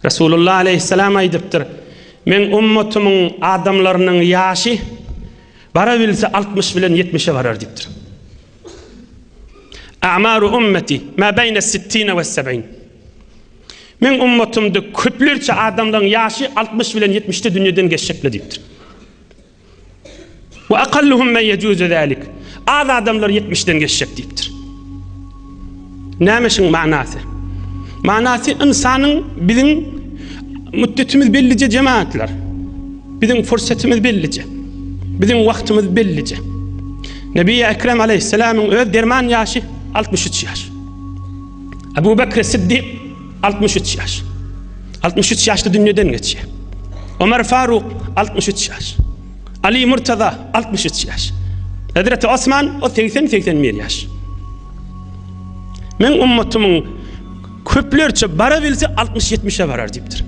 Resulullah aleyhisselam aydypdyr. Men ummatumun adamlarynyň ýaşy bara bilse 60 bilen 70'e varar dipdir. A'maru ummeti ma bayna 60 ve 70. Men ummatumda köplerçe adamlaryň ýaşy 60 bilen 70'te dünýeden geçjekler dipdir. Ve aqalluhum men yejuzu zalik. Az adamlar 70'den geçjek dipdir. Nämeşiň manasy? Manasy insanyň biziň müddetimiz bellice cemaatler. Biziň fursatymyz bellice. Biziň wagtymyz bellice. Nebi Ekrem aleyhisselam'ın öz derman ýaşy 63 ýaş. Abu Bekr Siddiq 63 ýaş. 63 ýaşda dünýeden geçýär. Ömer Faruk 63 ýaş. Ali Murtaza 63 ýaş. Hazreti Osman o 80-81 ýaş. Men ummatynyň köplerçe bara bilse 60-70'e varar dipdir.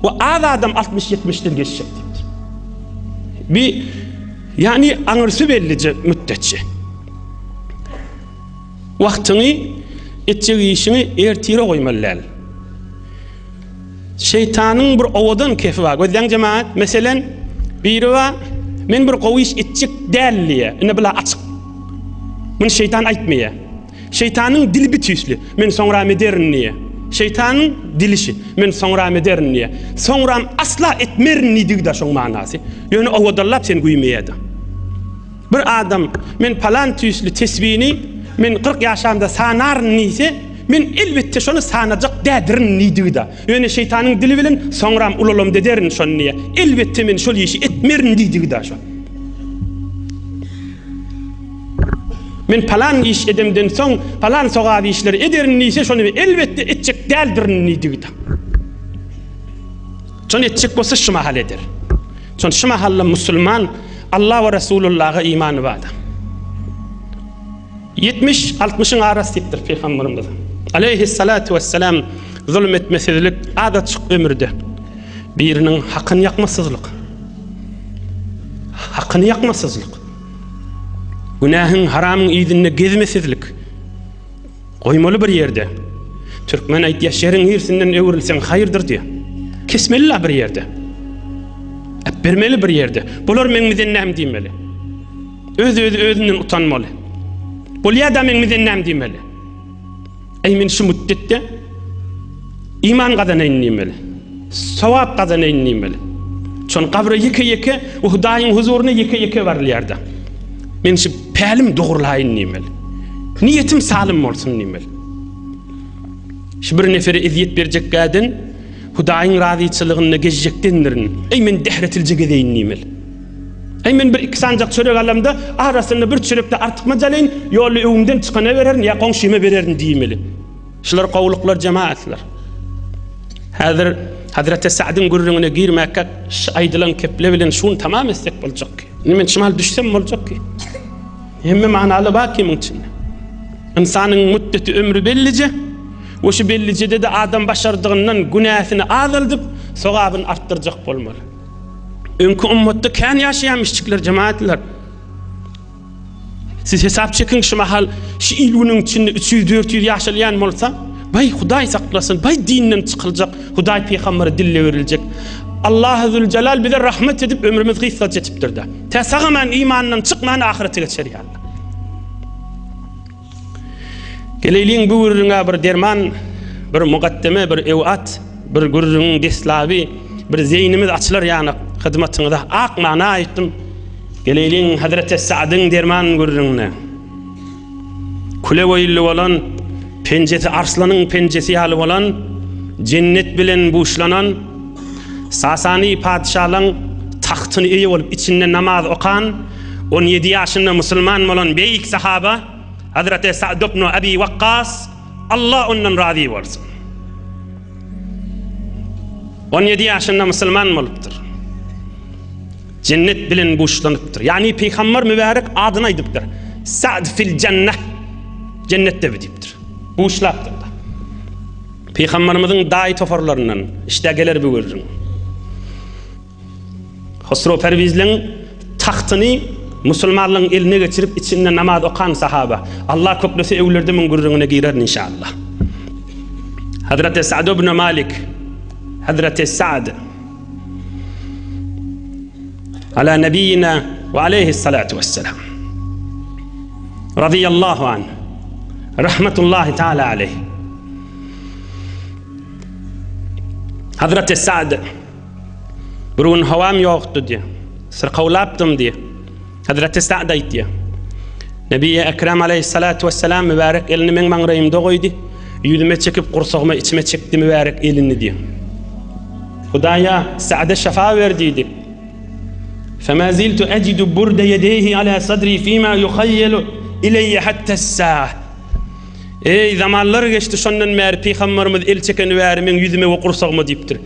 O az adam 60-70'den geçecek dipdir. Bir yani aňyrsy bellice müddetçe. Wagtyny etjek işini ertire goýmaly. Şeytanyň bir owadan kefi bar. Gözden cemaat meselen biri wa men bir gowy iş etjek dälliye. Ine bila açyk. Bunu şeytan aýtmaýar. Şeytanyň dili bitýüsli. Men soňra medernniye. Şeytanyň dilişi. Men soňra medernniye. Soňra asla etmerni digda şoň manasy. Ýöne owadallap sen güýmeýärdi. Bir adam men palan tüýsli tesbihini men 40 ýaşamda sanarnise men elbetde şonu sanajak dädirin digda. Ýöne şeytanyň dili bilen soňra ulalım dederin şonniye. Elbetde men şol ýeşi etmerni digda şo. Men palan iş edemden soň palan sogaby işleri edernise şonu elbetde etjek däldirin digda. Şonu etjek bolsa şu mahal eder. Şonu şu mahalla musulman Allah ve Resulullah'a imanı vardı. 70-60'ın arası dipdir Peygamberimiz. Aleyhissalatu vesselam zulmetmesizlik adatçık ömürde. Birinin hakkını yakmasızlık. Hakkını yakmasızlık. Günahın haramın iyidinne gezmesizlik. Koymalı bir yerde. Türkmen ayt yaşarın hirsinden öwrilsen hayırdır diye. Kesmeliler bir yerde. Bermeli bir yerde. Bular meňmizden näme diýmeli? Özünden utanmaly. Bu ýa-da meňmizden näme diýmeli? Men şu müddetde iman gazanaýyn diýmeli. Sowap gazanaýyn diýmeli. Şon kabra ýeke-ýeke Hudaýyň huzuryna ýeke-ýeke barylýarda. Men şu pälim dogurlaýyn diýmeli. Niýetim salim bolsun diýmeli. Şu bir nefere eziyet berjek gadyn Hudaýyň razyçylygyna geçjekdendirin. Men dehretilje gedeýin diýmeli. Men bir iki sanjak çörek alamda arasyna bir çörekde artykma jalaýyn, ýoly öwümden çykana bererin, ýa goňşyma bererin diýmeli. Şular gowluklar jemaatlar. Häzir Hazreti Sa'dyn gurrüňine girmäkkä aýdylan keple bilen şunu tamam etsek boljak. Men şumal düşsem boljak ki. Hemme manaly baki muň içinde. İnsanyň müddeti ömrü bellice. Oşu bellicede de adam başardığından günahını azaldyp sogabyny arttyrjak bolmaly. Öňkü ummatda kän ýaşaýan işçiler cemaatler. Siz hesap çekin şu mahal şu ilüniň içinde 300-400 ýaşalýan bolsa, bay Hudaý saklasın, bay dinden çykyljak, Hudaý peýgamberi dille beriljek. Allah Zülcelal bize rahmet edip ömrümüz gysga jetipdir da. Täsagaman imandan çykman ahirete geçer ýa-Allah. Geleyliň bu gurruna bir derman, bir mugaddeme, bir ewat, bir gurrun deslabi, bir zeynimiz açylar ýany hyzmatyňyzda ak mana aýtdym. Geleyliň Hazreti Sa'dyň derman gurruna. Kule boýly bolan, penjesi arslanyň penjesi ýaly bolan, cennet bilen buşlanan, Sasani padşahyň taxtyny eýe bolup içinde namaz okan, 17 ýaşynda musulman bolan beýik sahaba Hazreti Sa'd ibn Abi Waqqas Allah ondan razı bolsun. 17 ýaşynda musulman bolupdyr. Cennet bilen buşlanypdyr. Yani Peýgamber mübarek adyny aýdypdyr. Sa'd fil cenneh. Cennetde bitipdir. Buşlapdyr da. Peýgamberimiziň daý tofarlaryndan işdegeler bu görürüm. Hosro Pervizliň taxtyny musulmanlyň eline geçirip içinde namaz okan sahaba. Allah köplese ewlerde min gurrüňine girer inşallah. Hazreti Sa'd ibn Malik Hazreti Sa'd ala nebiyyina ve aleyhissalatu vesselam radıyallahu anh rahmetullahi teala aleyh. Hazreti Sa'd bir gün havam yoktu diye, sırqavlaptım diye. Hazreti Sa'd aytdı. Nebi Ekrem aleyhissalatu vesselam mübarek elini men mağrayımda koydu. Yüzüme çekip kursağıma içime çekti mübarek elini diye. Hudaya Sa'd'a şefa verdiydi. فما زلت أجد برد يديه على صدري فيما يخيل إلي حتى الساعة. Ey zamanlar geçti şondan beri Peygamberimiz el çeken beri men yüzüme ve kursağıma deyiptir.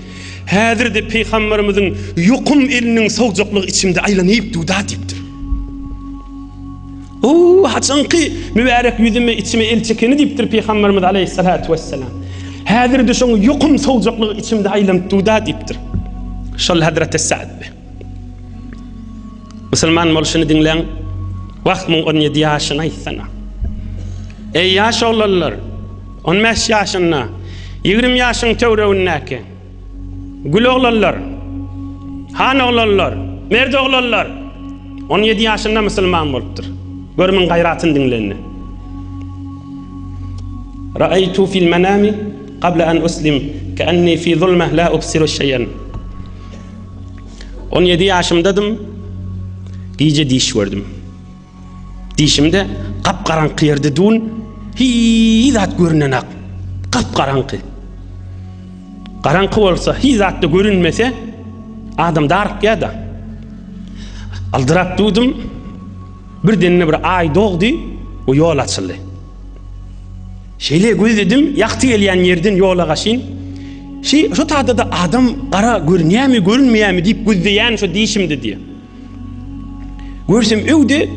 Hazır de Peygamberimizin yuqum elinin soğucukluğu içimde aylanıp duda deyiptir. Haçanki mübarek yüzüme içime el çekeni deyiptir Peygamberimiz aleyhissalatu vesselam. Hazır de şonu yuqum soğucukluğu içimde aylanıp duda deyiptir. Şol Hazreti Sa'd be. Müslüman bolşunu dinleyen vaqt 17 yaşına itsana. Ey yaş oğlanlar, 15 yaşına, 20 yaşın tövrevünnäki. Gül oğlanlar, han oğlanlar, merde oğlanlar, 17 yaşında Müslüman bolupdur. Görmün gayratın dinlerini. Ra'aytu fil manami qabla an uslim ka'anni fi zulmeh la ubsiru şey'en. 17 yaşımdadım. Gece diş gördüm. Dişimde kapkaranqı yerde dun hizat görünen ak. Kapkaranqı. Karanqı olsa hizat da görünmese adam dark ya da. Aldırap dudum. Birdenine bir ay doğdu. O yol açıldı. Şeyle gözledim. Yaktı gelen yerden yola kaşın. Şu taada da adam kara görünüyor mu görünmüyor mu deyip gözleyen şu dişimde diye. Görsem evde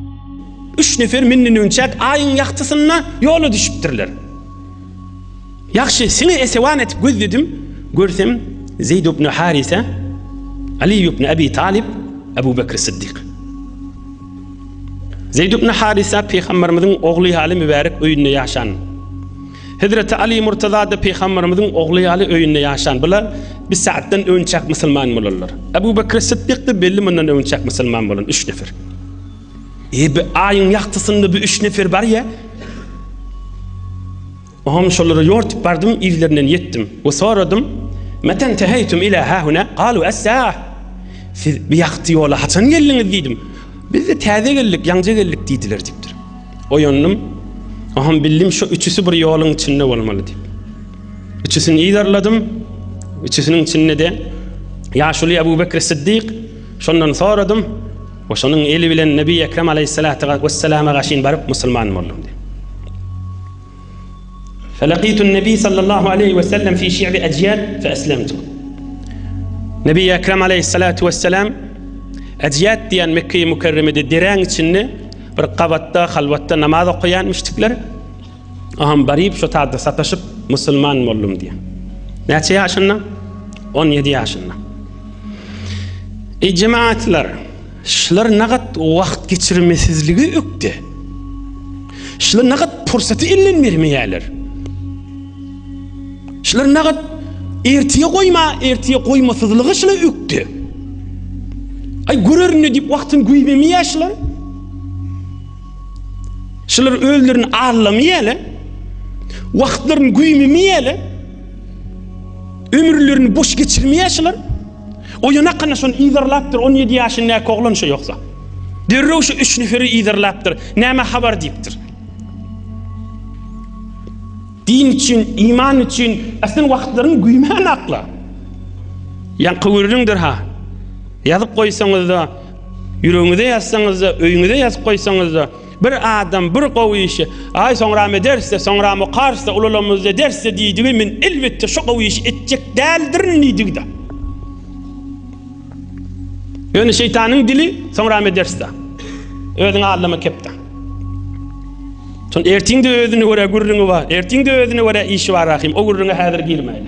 3 nefer menden önçek ayın yaktısına yola düşüptirler. Yakşı seni esevan etip gözledim. Görsem Zeyd ibn Harise, Ali ibn Abi Talib, Ebu Bekir Sıddık. Zeyd ibn Harise Peygamberimizin oğlu hali mübarek öyünde yaşan. Hazreti Ali Murtaza da Peygamberimizin oğlu hali öyünde yaşan. Bunlar bir saatten önçek Müslüman olurlar. Ebu Bekir Sıddık da belli bundan önçek Müslüman olun 3 nefer. Bir ayın yaktısında bir 3 nefer var ya. Oham şolları yortup bardım, evlerinden yettim. Ve soradım. Meten teheytum ila hahuna? Qalu es-saah. Siz bir yaktı yola haçan geldiniz dedim. Biz de taze geldik, yanca geldik dediler deyiptir. O yönüm. Oham bildim şu üçüsü bir yolun içinde olmalı deyip. Üçüsünü idarladım. Üçüsünün içinde de yaşlı Ebu Bekir Sıddık. Şondan soradım. Ve şonun eli bilen Nebi Ekrem aleyhissalatu vesselam'a gaşin barıp Müslüman oldum diye. Felaqitu Nebi sallallahu aleyhi ve sellem fi şi'bi eciyat fe eslemtu. Nebi Ekrem aleyhissalatu vesselam eciyat diyen Mekke-i Mükerreme'de diren içinde bir qavatta, halvatta namaz okuyan müşrikler. Aham barip şu taada sataşıp Müslüman oldum diye. Neçe yaşında? 17 yaşında. Cemaatler şular naqat vaqt geçirmesizligi öktü. Şular naqat fursatı elden vermeýärler. Şular naqat ertiye koymasızlığı şular öktü. Ay görürünü deyip vaqtın güýbemeýär şular. Şular öldürün ağlameýärler. Vaqtlaryny güýmemeýärler. Ömürlerini boş geçirmeýär şular. O yanaqana şonu idarlaptır 17 yaşında oğlan şu yoksa. Derrew şu 3 neferi idarlaptır. Näme habar deyiptir. Din için, iman için aslında vaqtlaryny güýmän akla. Yan qıwırdyňdyr ha. Yazıp koysanız da, yüreğinize yazsanız da, öýüňize yazıp koysanız da, bir adam, bir gowy işi, ay soňra ederse, soňra mı qarsa, ulalamyz ederse diýdi, men elbetde şu gowy işi etjek däldir diýdi. Öňe şeytanyň dili soňra ederse. Özüňe allama kepdi. Son ertiňde özüne göre gurrungy bar, ertiňde özüne göre işi bar rahim, o gurrunga häzir girmeýär.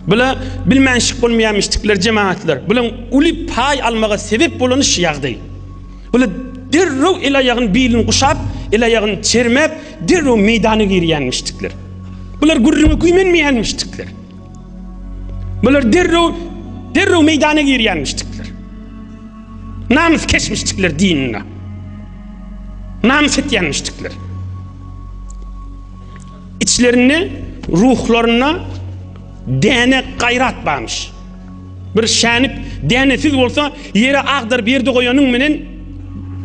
Bula bilmänşik bolmaýan müşrikler, cemaatler, bulan uly pay almaga sebep bolan iş ýagdaý. Bula derrew el ayagyn bilen guşap, el ayagyn çermep, derrew meýdana girýän müşrikler. Bular gurrunga güýmenmeýän müşrikler. Bular derrew meydana girýänmişdikler. Namys keşmişdikler dinine. Namys etýänmişdikler. İçlerini, ruhlarına dene gayrat barmış. Bir şanip denesiz bolsa yere agdyr berdi goýanyň menen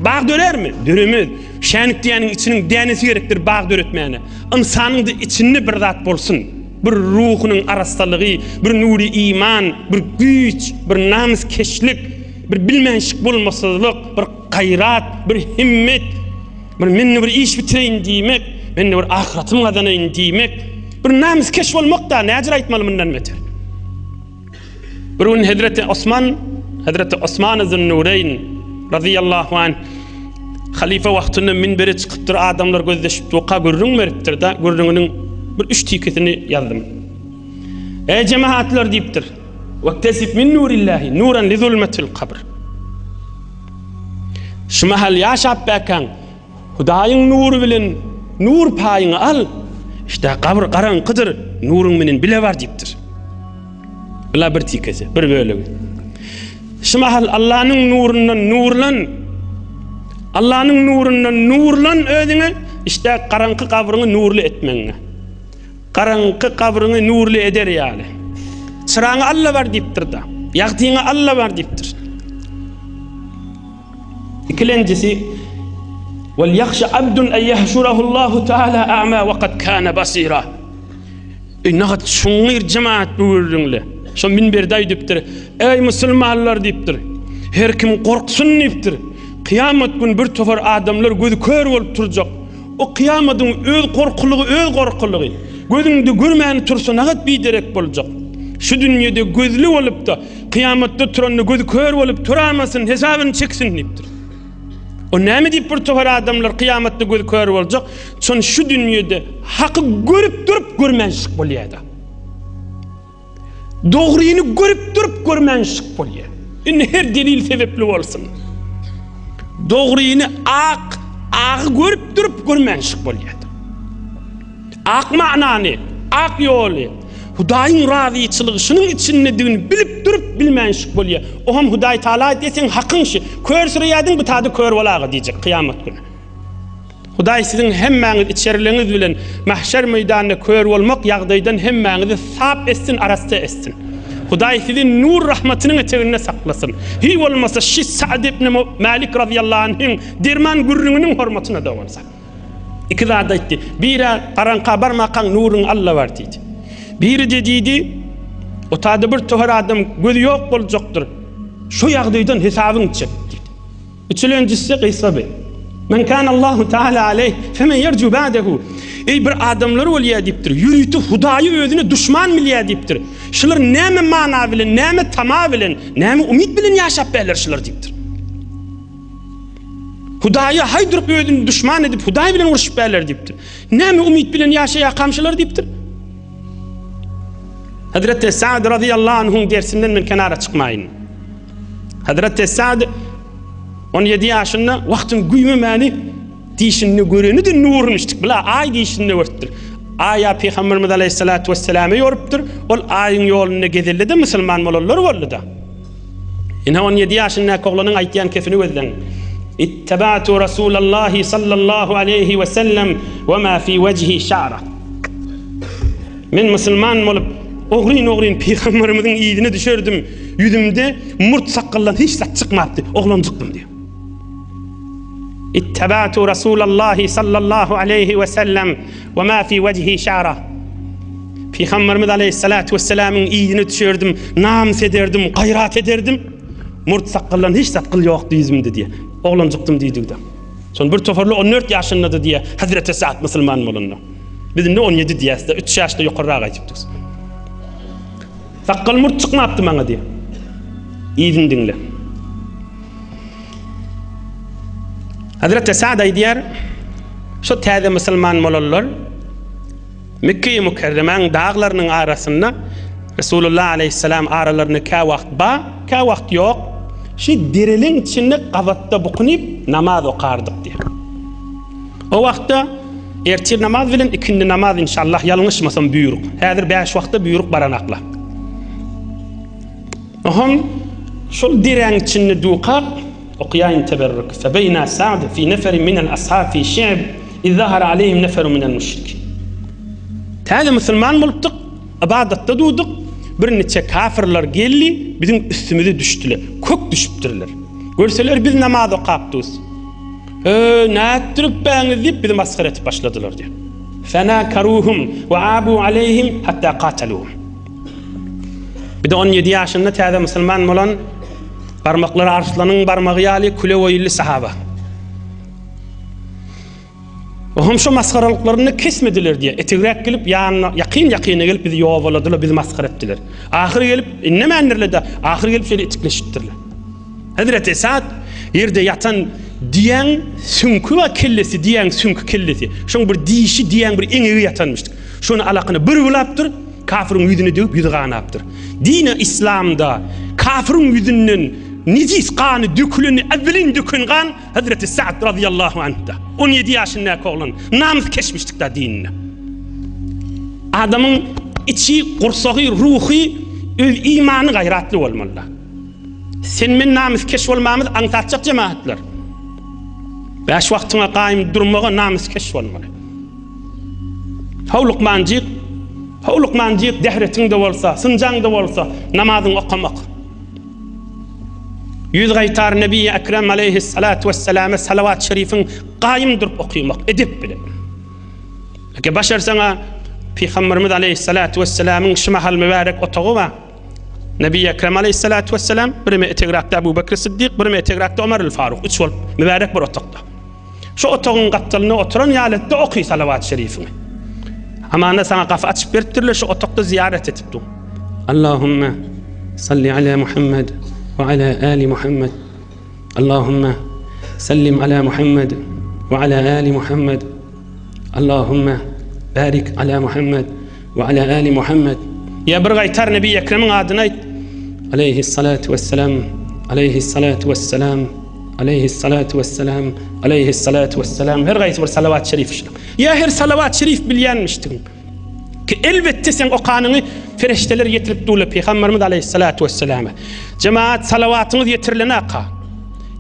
bağ dörer mi? Döremez. Şanip diýeniň içiniň denesi gerekdir bağ döretmäne. İnsanyň da içinde bir zat bolsun. Bir ruhunyň arastalygy, bir nuri iman, bir güç, bir namys keşlik, bir bilmenşik bolmasazlyk, bir gayrat, bir himmet, bir men bir iş bitireyin diýmek, men bir ahiratym gazanayn diýmek, bir namys keş bolmakda näçe aýtmaly mundan beter. Bir gün Hazreti Osman Zun-Nurayn radiyallahu anh halife wagtyny minbere çykypdyr, adamlar gözleşip oka görüň beripdir da, görüňiniň bir 3 tiketini ýazdym. Ey cemaatlar diýipdir. Waqtasib min nurillahi nuran li zulmatil qabr. Şu mahal ýaşap bäken Hudaýyň nury bilen nur paýyny al. İşte qabr garaňkydyr, nuruň menen bile bar diýipdir. Bula bir tikesi, bir bölegi. Şu mahal Allah'ın nurundan nurlan, Allah'ın nurundan nurlan ödüňe işte garaňky qabryňy nurly etmeňe. Garaňky qabryňy nurly eder ýaly. Çıraňy Allah bar diýipdir da, ýagtyňy Allah bar diýipdir. İkincisi wal yakhsha abdun an yahshurahu Allah taala a'ma wa qad kana basira. Nagat şuňyr jemaat buyurdyňlar. Şo minberde aýdypdyr. Ey musulmanlar diýipdir. Her kim gorksun diýipdir. Kıyamet gün bir tofar adamlar gözü kör bolup turjak. O kıyamatyň öz gorkulugy, gözüňde görmäni tursa nagat biderek boljak. Şu dünýede gözli bolup da kıyamatda turany gözü kör bolup turamasyn, hesabyny çeksin diýipdir. O näme diýip bir tofar adamlar kıyamatda gözü kör boljak? Şon şu dünýede haky görüp durup görmenşik bolýar. Dogryny görüp durup görmenşik bolýar. Indi her delil sebepli bolsun. Dogryny ak görüp durup görmenşik bolýar. Ak manany, ak ýoly, Hudaýyň razyçylygy şunyň içinde digini bilip durup bilmenşik bolýar. O hem Hudaý Taala diýsen hakyň şi, körsürýädiň bu taýda kör bolagy diýjek kıyamet günü. Hudaý siziň hemmäňiz içerileriniz bilen mahşer meýdanyna kör bolmak ýagdaýdan hemmäňizi sap etsin, arasta etsin. Hudaý sizi nur rahmatynyň eteginde saklasın. Hi bolmasa şi Sa'd ibn Malik radiyallahu anh'ın derman gürrüňiniň hormatyna da bolsa. İki zat aýtdy. Biri garanqa barmakan nuruň Allah bar diýdi. Biri de diýdi, o taýda bir tohar adam gözü ýok boljakdyr. Şu ýagdaýdan hesabyň çek diýdi. Üçüncüsü Gysab. Men kana Allahu Taala aleyh femen yerju ba'dahu. Ey bir adamlar bolýar diýipdir. Ýürüýti Hudaýy özüne düşman bilýär diýipdir. Şular näme mana bilen, näme tama bilen, näme umid bilen ýaşap berler şular diýipdir. Hudaýy haýdyryp özüni düşman edip Hudaýy bilen uruşup berler diýipdir. Näme umid bilen ýaşaýan kamşylar diýipdir. Hazreti Sa'd radıyallahu anh'ın dersinden men kenara çıkmayın. Hazreti Sa'd 17 yaşında vaktin güýmemäni diýişini göreni de nurmuşdyk. Bila ay diýişini görtdir. Aya Peygamberimiz aleyhissalatu vesselam'a ýorupdyr. Ol aýyň ýoluna gezildi de musulman bolanlar boldy da. Ine 17 yaşında oglanyň aýtýan kesini gözleň. İttaba'tu Rasulullah sallallahu aleyhi ve sellem ve ma fi wejhi şa'ra. Men musulman bolup Oğryn Peygamberimiziň ýygyny düşerdim. Ýüzümde murt sakallan hiç zat çykmapdy. Oglanjykdym diýip. İttaba'tu Rasulullah sallallahu aleyhi ve sellem ve ma fi wejhi şa'ra. Peygamberimiz aleyhissalatu vesselam'ın ýygyny düşerdim, namys ederdim, gayrat ederdim. Murt sakallan hiç zat kıl ýok ýüzümde diýip. Oglanjykdym diýdi. Son bir tofarly 14 ýaşynda diýip Hazreti Sa'd musulman bolandy. Bizde 17 diýäsde 3 ýaşda ýokarraga aýdypdyk. Sakkal murt çıkmaptı bana diye. İyi dinle. Hazreti Sa'd aýdýar, şu täze musulman bolanlar Mekke-i Mükerremeň dağlarynyň arasynda Resulullah aleyhisselam aralaryny ka wagt ýok. Şu dereliň içinde gawatda bukunyp namaz okardyk diye. O wagtda ertir namaz bilen ikindi namaz inşallah ýalňyşmasam buýruk. Häzir 5 wagtda buýruk baranakla. Ohum şol direň içinde duqa okuyan teberrük. Febeyna Sa'd fi neferin minel ashab fi şi'b izahara aleyhim neferun minel müşrik. Täze musulman bolupdyk, ibadatda durduk. Bir neçe kafirler geldi, bizim üstümüze düştüler. Kök düşüpdirler. Görseler biz namaz okapdız. Näetdirip bäňiz diýip bizi maskhara etip başladylar diýär. Fena karuhum ve abu aleyhim hatta qataluhum. Bir de 17 ýaşynda täze musulman bolan barmaklary arslanyň barmagy ýaly küle oýully sahaba. Ohum şu maskaralıklarını kesmediler diye. Etegrak gelip yakın gelip bizi yovaladılar, bizi maskara ettiler. Ahir gelip innemenlerle de ahir gelip şöyle etikleşittirler. Hazreti Sa'd yerde yatan diyen sünkü ve kellesi, diyen sünkü kellesi. Şun bir dişi diyen bir eňegi yatanmıştık. Şunu alakını bir bulaptır, kafirin yüzünü dövüp yüzü kanaptır. Dini İslam'da kafirin yüzünün nijis kanı dökülünü evvelin döküngan Hazreti Sa'd radıyallahu anh'da. 17 ýaşynda oğlan namus keşmiştik da dinine. Adamın içi, kursağı, ruhi, öz imanı gayratlı olmalı. Sen men namus keş olmamız antatacak cemaatler. Beş wagtyňa qaýym durmaga namus keş olmaly. Howlukmancık dehretiňde bolsa, sınjaňda bolsa namazyň okamak. Yüz gaytar Nebi Ekrem aleyhissalatu vesselam'a salavat şerifin qaýym durup okuýmak edep bilen. Eke başarsaňa Peygamberimiz aleyhissalatu vesselam'ın şu mahal mübarek otagy ba. Nebi Ekrem aleyhissalatu vesselam birime etegrakda Abu Bekr Siddiq, birime etegrakda Ömer el-Faruq. Üç bol mübarek bir otaqda. Şu otagyň gatdalyna oturan ýaletde okuy salavat şerifini. Amana sana kafa açıp beripdirler, şu otaqda ziyaret etipdi. Allahümme salli ala Muhammed ve ala ali Muhammed. Allahümme sallim ala Muhammed ve ala ali Muhammed. Allahümme barik ala Muhammed ve ala ali Muhammed. Ya bir gaytar Nebi Ekrem'in adına ayt. Aleyhissalatu vesselam, aleyhissalatu vesselam, aleyhissalatu vesselam, aleyhissalatu vesselam. Her gayet bir salavat şerif işler. Ya her salavat şerif bilýänmişdiň. Ki elbette sen o kanını ferişteler getirip dolu Peygamberimiz aleyhissalatu vesselam'a. Cemaat salavatyňyz yetirilene aka.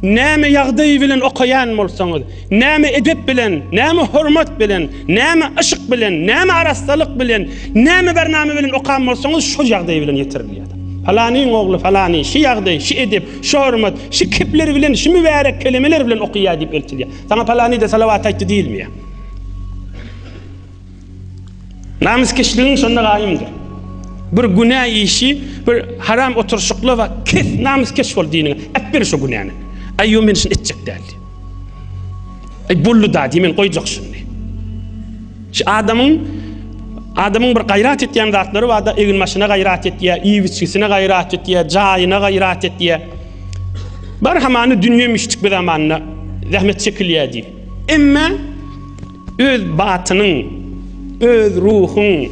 Näme ýagdaý bilen okayan bolsaňyz, näme edep bilen, näme hormat bilen, näme aşyk bilen, näme arastalyk bilen, näme bername bilen okan bolsaňyz şu ýagdaý bilen yetirilýär. Falanyň ogly falany, şu ýagdaý, şu edep, şu hormat, şu kipleri bilen, şu mübarek kelimeler bilen okuýar diýip eltilýär. Sana falany da salavat aýtdy diýilmi? Namus keşliğin şonda gaýymdyr. Bir günah işi, bir haram oturşuklu ve kes namus keş bol dinine. Etbir şu günahını. Ayyum men şun etjek däldi. Ay bullu da diýmen goýjak şundy. Şu adamın bir gayrat etýän zatlary we da egin maşyna gayrat etýär, iýiçgisine gayrat etýär, jaýyna gayrat etýär. Bar hamany dünýe müştik bir zamanna zahmet çekilýärdi. Emma öz batynyň, öz ruhun,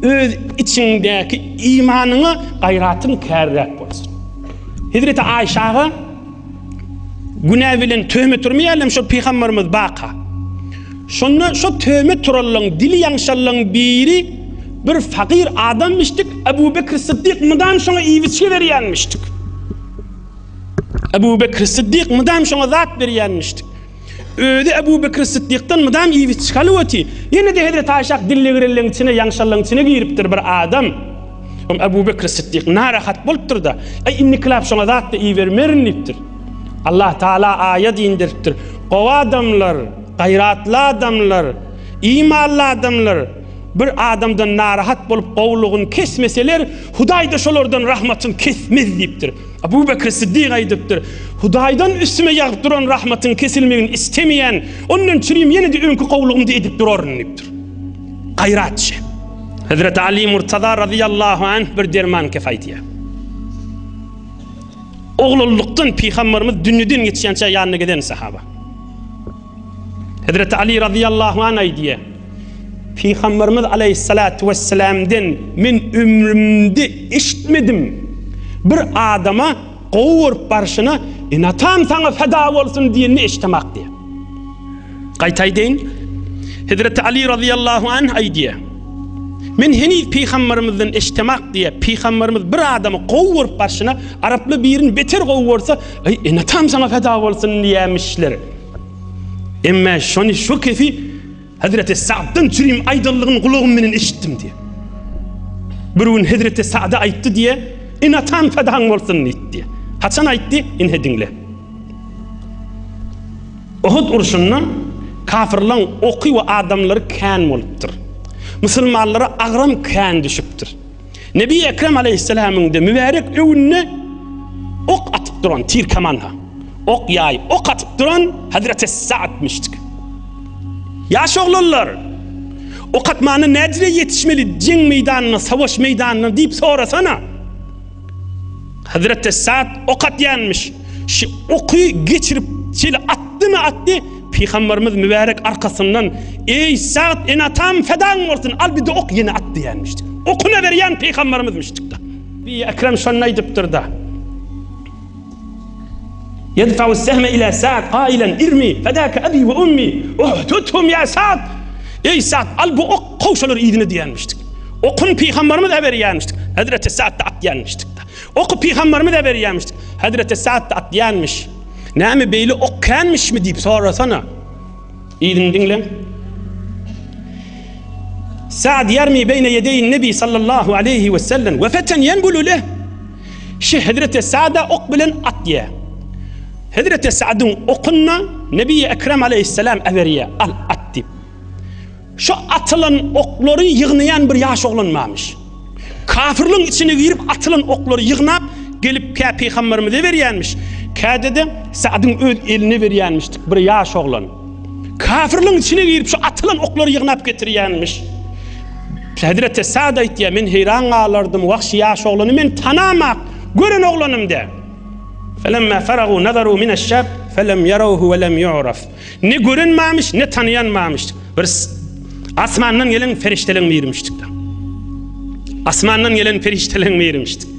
öz içindeki imanını, gayratını kärrek bolsun. Hazreti Aýşaga günah bilen töhme turmaýarlar, şu Peygamberimiz baka. Şonu şu töhme turallyň, dili ýaňşallyň biri bir fakir adammışdyk, Abu Bekr Siddiq mıdan şoňa iýiçe berýänmişdik. Abu Bekr Siddiq mıdan şoňa zat berýänmişdik. Öde Abu Bekr Siddiq'tan mıdam iýiç çykalypdy. Ýene de Hazreti Aýşa dillegirliň içine, ýaňşallyň içine giripdir bir adam. Abu Bekr Siddiq narahat bolupdyr da. Ay inni kilap şoňa zat da iý bermerin diýipdir. Allah Taala aýat indiripdir. O adamlar, gayratly adamlar, imanly adamlar bir adamdan narahat bolup gowlugyny kesmeseler, Hudaý da şolardan rahmatyny kesmez diýipdir. Abu Bekr Siddiq aýdypdyr. Hudaýdan üstüme ýagyp duran rahmatyň kesilmegini istemeýän, onuň çürüm ýene de öňkü gowlugymdy edip duraryn diýipdir. Gayratçy. Hazreti Ali Murtaza radıyallahu anh bir derman kefaýetýär. Oğlulluktan Peygamberimiz dünýeden geçýänçe ýanyna giden sahaba. Hazreti Ali radıyallahu anh aýdýar. Peygamberimiz aleyhissalatu vesselam'dan men ömrümde eşitmedim. Bir adama gowurup barşyna inatam saňa feda bolsun diýeni eşitmek diýär. Gaýtaýdyň. Hazreti Ali radıyallahu anh aýdýar. Men heni peygamberimizden eştemak diye peygamberimiz bir adamı qowurup başına Araplı birini beter qowursa ay tam sana feda bolsun diyemişler. Emme şonu şu kefi Hazreti Sa'd'ın çürüyüm aydınlığın kulağım menen eşittim diye. Birun Hazreti Sa'da aytdı diye tam fedan bolsun diye. Haçan aytdı hedinle. Uhud uruşundan kafirlan oqi ve adamları kan bolupdur. Müslümanlara agram kan düşüptür. Nebi Ekrem Aleyhisselam'ın da mübarek öwünne ok atıp duran tir kamanha. Ok yay, ok atıp duran Hazreti Sa'd'mıştık. Yaş oğlanlar, ok atmanı nedire yetişmeli ceng meydanına, savaş meydanına deyip sorasana. Hazreti Sa'd ok atyanmış. Şu oku geçirip şöyle attı mı attı. Peygamberimiz mübarek arkasından ey Sa'd tam fedan olsun al bir de ok yine attı yanmıştı. Okuna veren peygamberimizmiştik da. Bir Ekrem şonna ediptir da. يدفع السهم إلى سعد قائلا ارمي فداك أبي وأمي احتتهم يا سعد. Ey Sa'd al bu ok kovşalır idine diyenmiştik. Okun peygamberimiz haberi yanmıştık. Hazreti Sa'd da at yanmıştık da. Oku peygamberimiz haberi yanmıştık. Hazreti Sa'd da at yanmış. Näme beýle ok kanmış mı deyip sorasana. İdin dinle. Sa'd yermi beyne yedeyin Nebi sallallahu aleyhi ve sellem ve feten yenbulu leh. Hazreti Sa'd'a ok bilen at ye. Hazreti Sa'd'ın okunna Nebi Ekrem Aleyhisselam everiye al at deyip. Şu atılan okları yığnayan bir yaş oğlanmamış. Kafirliğin içine girip atılan okları yığnap gelip peygamberimize veriyenmiş. Kâdede Sa'd'ın öz eline veriyenmiştik bir yaş oğlan. Kafirliğin içine girip şu atılan okları yığnap getiriyenmiş. Hazreti Sa'd aytdı men heyran qalardım vahşi yaş oğlanı men tanamak görün oğlanım de. فَلَمَّا فَرَغُوا نَظَرُوا مِنَ الشَّابِ فَلَمْ يَرَوْهُ وَلَمْ يُعْرَفْ. Ne görünmemiş ne tanıyanmamış. Bir asmandan gelen feriştelerin verilmiştik da. Asmandan gelen feriştelerin verilmiştik.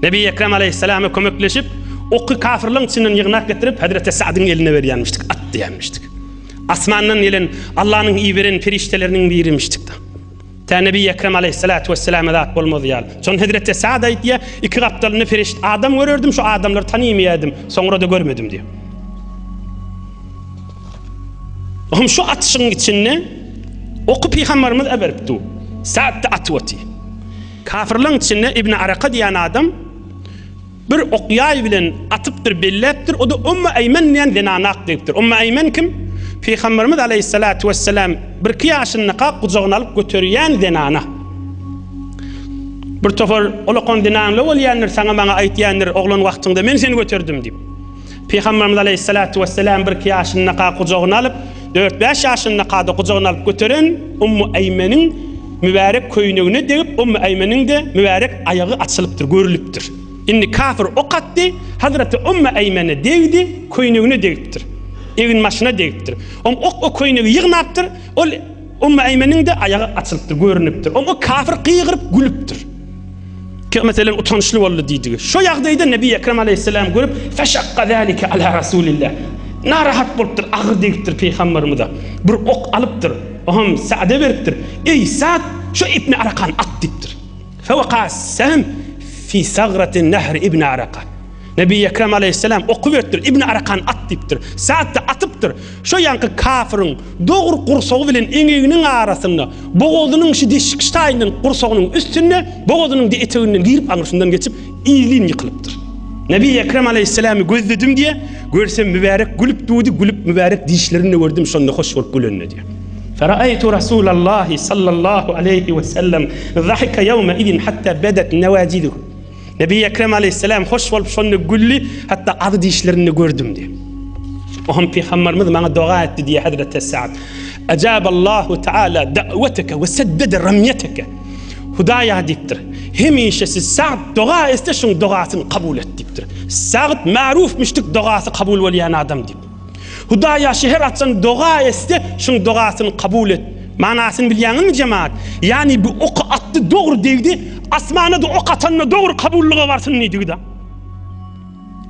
Nebi Ekrem Aleyhisselam'a kömekleşip oku kafirliğin içinden yığınak getirip Hazreti Sa'd'ın eline veriyenmiştik. At diyenmiştik. Asmandan gelen Allah'ın iyi veren feriştelerinin verilmiştik da. Ta Nebi Ekrem Aleyhissalatu vesselam'a da bolmadı yal. Son Hazreti Sa'd aytdı iki kaptalını ferişte adam görürdüm şu adamları tanıyamayadım. Sonra da görmedim diyor. Oğlum şu atışın içinde oku peygamberimiz eberipti. Sa'd da atwati. Kafirliğin içinde İbn Araka diyen adam bir okyay bilen atıptır bellettir. O da Ümmü Eymen diyen denanak deyiptir. Ümmü Eymen kim? Peygamberimiz Aleyhissalatu vesselam bir kıyaşını kucağına alıp götürüyen denana. Bir tofor olakon denanlı olayanlar sana bana aytyanlar oğlan vaktinde men seni götürdüm deyip. Peygamberimiz Aleyhissalatu vesselam bir kıyaşını kucağına alıp 4-5 yaşını kucağına alıp götüren Ümmü Eymen'in mübarek köynüğüne deyip Ümmü Eymen'in de mübarek ayağı açılıptır, görülüptür. Inni kafir ok attı, Hazreti Ümmü Eymen'e değdi, köynüğüne değiptir. Evin başına değiptir. O köynüğü yığınaptır, o Ümmü Eymen'in de ayağı açılıptır, görünüptür. O kafir qıyırıp gülüptür. Ki mesela utanışlı oldu deydi. Şu yağdayda Nebi Ekrem Aleyhisselam görüp feşakka zâlike ala Rasulillah. Narahat boluptur, ağır deyiptir peygamberimize. Bir ok alıptır. Ohum Sa'd'a veriptir. Ey Sa'd şu İbn Arakan at deyiptir. Fevaka sehm fi sagratin nehr İbn Araka. Nebi Ekrem Aleyhisselam oku veriptir. İbn Arakan at deyiptir. Sa'd da atıptır. Şu yankı kafirin doğru kursoğu bilen eňeginin arasında boğazının şu deşik ştayının kursoğunun üstüne boğazının de eteğinden girip anırşından geçip iyiliğin yıkılıptır. Nebi Ekrem Aleyhisselam'ı gözledim diye görsem mübarek gülüp duydu, gülüp mübarek dişlerini gördüm şonda hoş olup gülünne diye. فرأيت رسول الله صلى الله عليه وسلم ضحك يومئذ حتى بدت نواجذه. Nebi Ekrem Aleyhisselam hoş olup şonu gülli hatta adı dişlerini gördüm diye. Ohum peygamberimiz bana dua etti diye Hazreti Sa'd. Acaballahu Teala da'veteke ve seddede ramyeteke. Hudaya deyiptir. Hemişesi Sa'd dua etse şun duasını kabul et deyiptir. Sa'd marufmiştik duası kabul olayan adam deyip. Hudaya şehir atsan dua etse şun duasını kabul et. Manasını bilýäňiz mi cemaat? Yani bu ok attı doğru değdi. Asmana da ok atanna doğru kabulluğu varsın neydi da?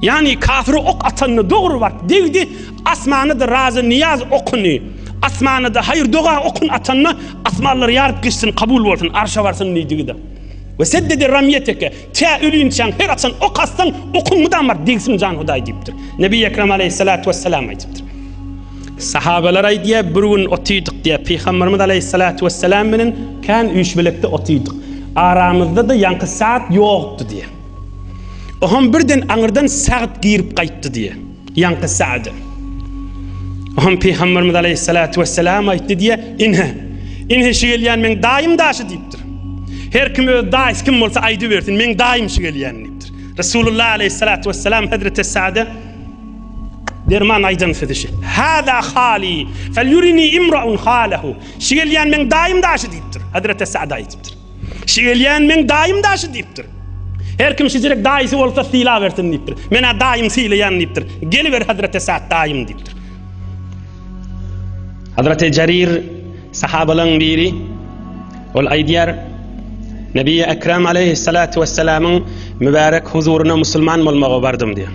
Yani kafiri ok atanna doğru var değdi. Asmana da razı niyaz okunu. Asmanada hayır doğa okun atanna asmanlar yarıp geçsin kabul olsun arşa varsın neydi de. Ve seddedi ramiyeteke te ölüyünçen her atsan ok astan okun mudan var değilsin can huday deyiptir. Nebi Ekrem aleyhissalatu vesselam aytiptir. Sahabeler aydiye burun otuydık diye Peygamberimiz aleyhissalatu vesselam binin kan üç birlikte otuydık. Aramızda da yankı saat yoktu diye. Oham birden anırdan saat girip kayıttı diye. Yankı saati. Oham Peygamberimiz aleyhissalatu vesselam aytdı diye inhe şigeliyen men daim daşı deyiptir. Her kim daim kim olsa aydı versin men daim şigeliyen deyiptir. Resulullah aleyhissalatu vesselam Hazreti Sa'de derman aydan fedişi. Hâzâ hâli fel yurini imra'un hâlehu. Şigeliyen men daim daşı deyiptir. Hazreti Sa'de aytiptir. Şigeliyen men daim daşı deyiptir. Her kim şizirek daisi olsa sila versin deyiptir. Mena daim silayan deyiptir. Geliver Hazreti Sa'd daim deyiptir. Hazreti Cerir sahabalan biri ol aydiyar Nebi Ekrem aleyhissalatu vesselam'ın mübarek huzuruna Müslüman olmağa vardım diye.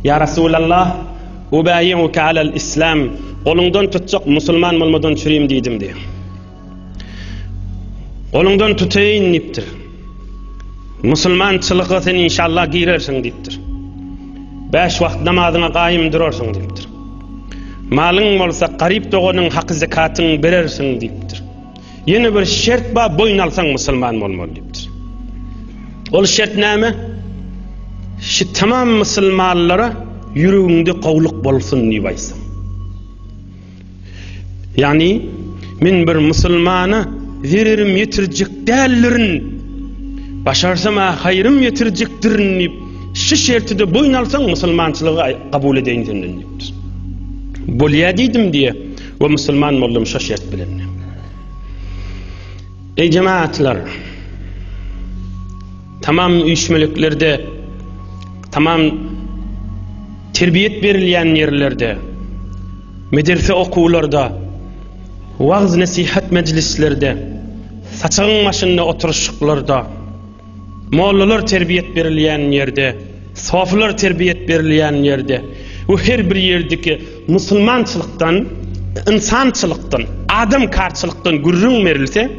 Ya Resulallah ubayi'uke alel İslam olundan tutacak Müslüman olmadan çüreyim dedim diye. Olundan tutayın deyiptir. Müslümançılığa sen inşallah girersin deyiptir. 5 vakt namazına qaim durursun deyiptir. Malın olsa qarib doğunun hakkı zekatını verersin deyiptir. Yeni bir şert ba boyun alsan Müslüman olmalı deyiptir. Ol şert näme? Şu tamam Müslümanlara yüreğinde qawluk bolsun deyipaysan. Yani men bir Müslümana zeririm yetirjek dällerin başarsam hayrım yetirecektirin deyip şu şertide boyun alsan Müslümançılığı kabul edeyin deyiptir. Bolya dedim diye ve Müslüman oldum şu şert bilen. Ey cemaatler, tamam uyuşmeliklerde, tamam terbiyet verilen yerlerde, medrese okuwlarda, vaaz nasihat meclislerde, saçağın başında oturuşuklarda, mollalar terbiyet verilen yerde, saflar terbiyet verilen yerde, bu her bir yerdeki Müslümançılıktan, insançılıktan, adam karşılıktan gurrun verilse,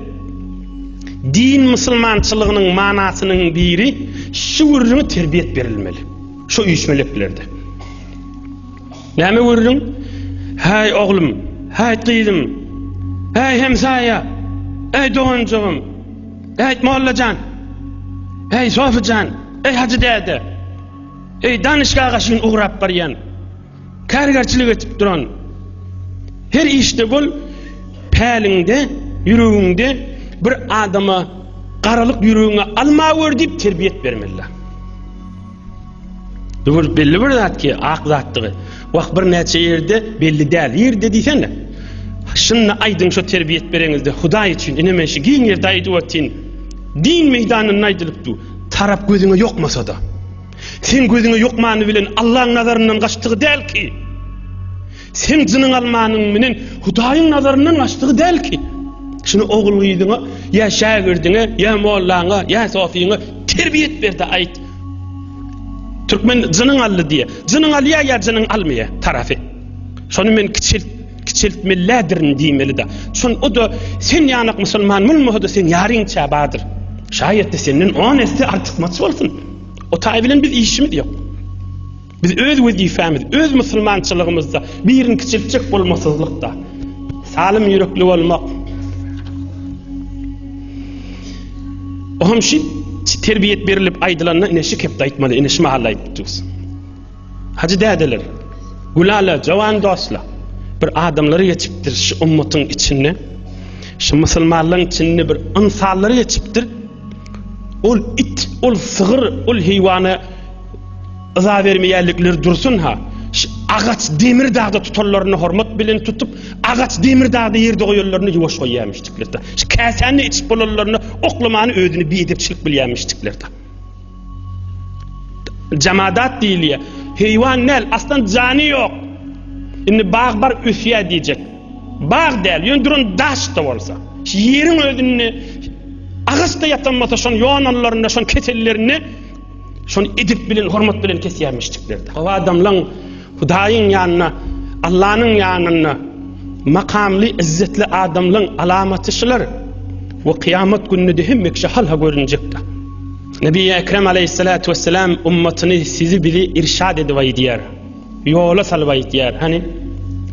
din Müslümançılığının manasının biri şu gurrunu terbiyet verilmeli. Şu uyuşmeliklerde. Näme gurrun? Hay oğlum, hay kızım, hay hemsaya, ey doğancığım, ey mollacan, ey sofucan, ey hacı dede, ey danışgağa şun uğrap baryan, kargarçılık etip duran, her işte bol, pälinde, yüreğinde bir adama qaralık yüreğine alma ver deyip terbiyet vermeliler. Bu belli bir zat ki, ak zattığı, vaq bir neçe yerde belli değil, yerde deysen de, şunna aydın şu terbiyet vereniz Huday için, inemeşi giyin yerde aydı vatin, din meydanına aydılıptı, tarap gözüne yokmasa da, sen gözüne yokmanı bilen Allah'ın nazarından kaçtığı değil ki, sen zının almanın minin Huday'ın nazarından kaçtığı değil ki, şunu oğul giydine, ya şagirdine, ya mollana, ya sofiyine terbiyet verdi ait. Türkmen zının allı diye, zının alıya ya zının almaya tarafı. Şunu men kiçiltmelidirin diymeli da. Şun o da sen yanak Müslüman mülmuhu da sen yarın çabadır. Şayet de senin 10 esti artık maçı olsun. O tabilen biz işimiz yok. Biz öz vazifemiz, öz Müslümançılığımızda birini kiçiltecek olmasızlıkta. Salim yürekli olmak. Oham şey terbiyet verilip aydılanına ineşi kepte aytmalı, ineşi mahallayıp tutuyorsun. Hacı dedeler, gulala, cavan dostla bir adamları geçiptir şu ummatın içine, şu Müslümanların içine bir insanları geçiptir. Ol it, ol sığır, ol heyvanı ıza vermeyerlikler dursun ha. Ağaç demir dağda tutarlarını hormat bilen tutup, ağaç demir dağda yerde koyuyorlarını yuvaş koyamıştıklar da. Kəsəni içip olarlarını, oklamanı ödünü bir edipçilik bilyenmiştikler da. Cemadat değil ya, heyvan nel, aslında canı yok. Şimdi bağ var üfya diyecek. Bağ değil, yöndürün daş da olsa. Yerin ödünü, ağaçta yatanmasa şun yoğanlarını, şun ketellerini, şun edip bilen, hormat bilen kesiyermiştikler da. O adamlan Hudayın yanına, Allah'ın yanına, makamlı, izzetli adamların alamatı şular. Ve kıyamet günü de hemmek şahalha görünecekti. Nebi Ekrem aleyhissalatu vesselam ummatını sizi biri irşad edivay diyar. Yola salvay diyar. Hani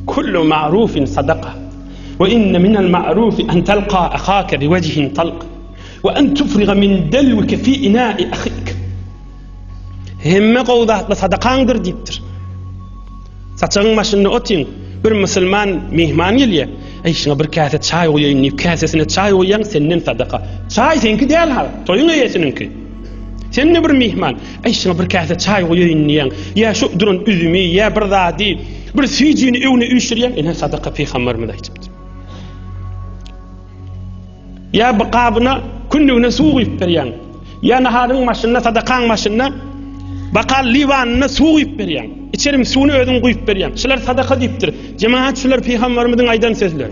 kullu ma'rufin sadaka. Ve inne minel ma'rufi en telqa akhaka bi vecihin talq. Ve en tufriga min delvike fi ina'i akhik. Hemme qovdatla sadakandır deyiptir. Saçağın başında otin. Bir Müslüman mihman geliyor. Ay şuna bir kase çay koyayım, bir kasesine çay koyayım, senin sadaka. Çay seninki değil ha, toyun üyesininki. Senin bir mihman. Ay şuna bir kase çay koyayım diyen. Ya şu durun üzümü, ya bir dadi, bir suyucunu evine üşürüyen, ene sadaka peygamberime de aytıptır. Ya bakabına kündüğüne su koyup veriyen. Ya naharın maşınına, sadakan maşınına, bakal livanına su koyup veriyen. İçerim suyunu ödün koyup veriyen. Şular sadaka deyiptir. Cemaat şular peygamberimizin aydan sözleri.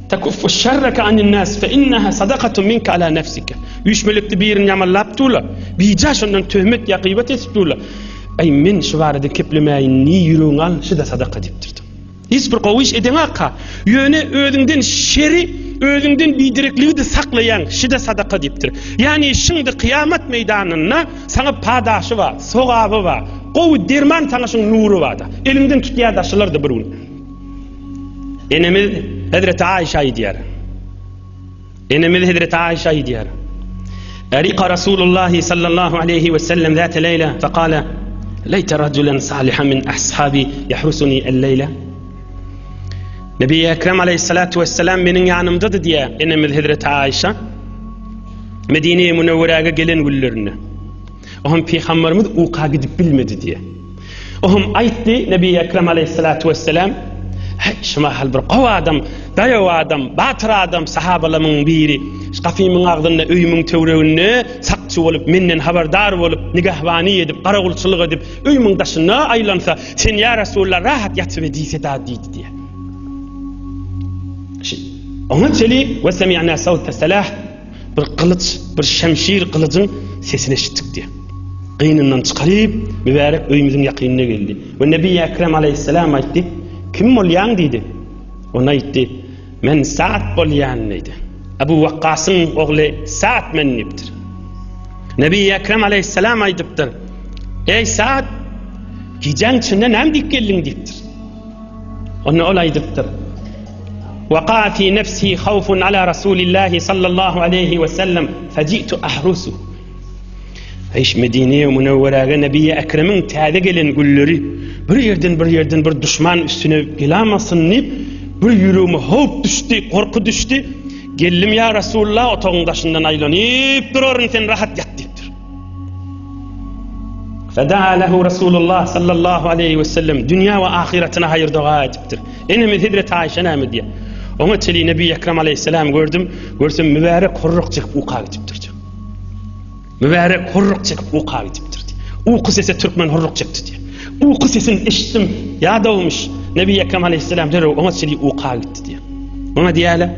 Takuffu şerreke anin nas fe inneha sadakatun minke ala nefsike. Üçmelikli birini yamallap tuğla. Bica şundan töhmet ya gıybet etip tuğla. Ay men şu varada keplemeyin ni yürüğün al, şu da sadaka deyiptirdim. Hiç bir kovuş eden haka. Yöne ödünden şeri, özünden bidirikliği de saklayan, şu da sadaka deyiptir. Yani şimdi kıyamet meydanına sana padaşı var, soğabı var, kovu derman sana şun nuru var da. Elinden tutya daşılar da bir gün. Enemiz Hazreti Aişa'yı diyar. Enemiz Hazreti Aişa'yı diyar. Erika Resulullah sallallahu aleyhi ve sellem zat leyla fekala leyte raculen salihan min ashabi yahrusuni el-leyla. Nebi Ekrem aleyhissalatu vesselam benim yanımdadı diye enemiz Hazreti Aişa Medine-i Münevvere'ye gelen güllerini. Ohum peygamberimiz uqa gidip bilmedi diye. Ohum aytti Nebi Ekrem aleyhissalatu vesselam şuma hal bir qav adam, dayav adam, batır adam sahabalamın biri qafimin ağdında öyümün tövreğini sakçı olup menden haberdar olup nigahvani edip qaragulçılık edip öyümün daşına aylansa sen ya Resulullah rahat yatıp ediyse da deydi diye. Ona çeli ve semi'na savte salah bir kılıç, bir şemşir kılıcın sesini işittik diye. Qıyınından çıkarıp mübarek öyümüzün yakınına geldi. Ve Nebi Ekrem aleyhisselam aytti. Kim bolyan dedi. Ona aytti. Men Sa'd bolyan dedi. Abu Waqqas'ın oğlu Sa'd menniptir. Nebi Ekrem aleyhisselam aytıptır. Ey Sa'd, gecen içinde nem dik geldin deyiptir. Ona olaydıptır. وقع في نفسي خوف على رسول الله صلى الله عليه وسلم فجئت أحرسه. Ayş Medine'ye Münevvere'ye Nebi Ekrem'in tədə gelen gülleri bir yerden bir düşman üstüne gelamasın deyip bir yürüğüme hop düştü, korku düştü. Geldim ya Resulullah otağın taşından aylanıp durarın sen rahat yat deyiptir. فَدَعَى لَهُ رَسُولُ اللّٰهِ sallallahu aleyhi ve sellem dünya ve ahiretine hayır dua ediptir. Enemiz Hazreti Ayşe nâmi diye. Ona çeli Nebi Ekrem aleyhisselam görsem mübarek hurruk çıkıp uqa gidiptir. Mübarek hurruk çıkıp uqa gidiptir. Uqu sesi Türkmen hurruk çıktı diye. Uqu sesini işittim, yada olmuş. Nebi Ekrem aleyhisselam der ona çeli uqa gitti diye. Ona diyala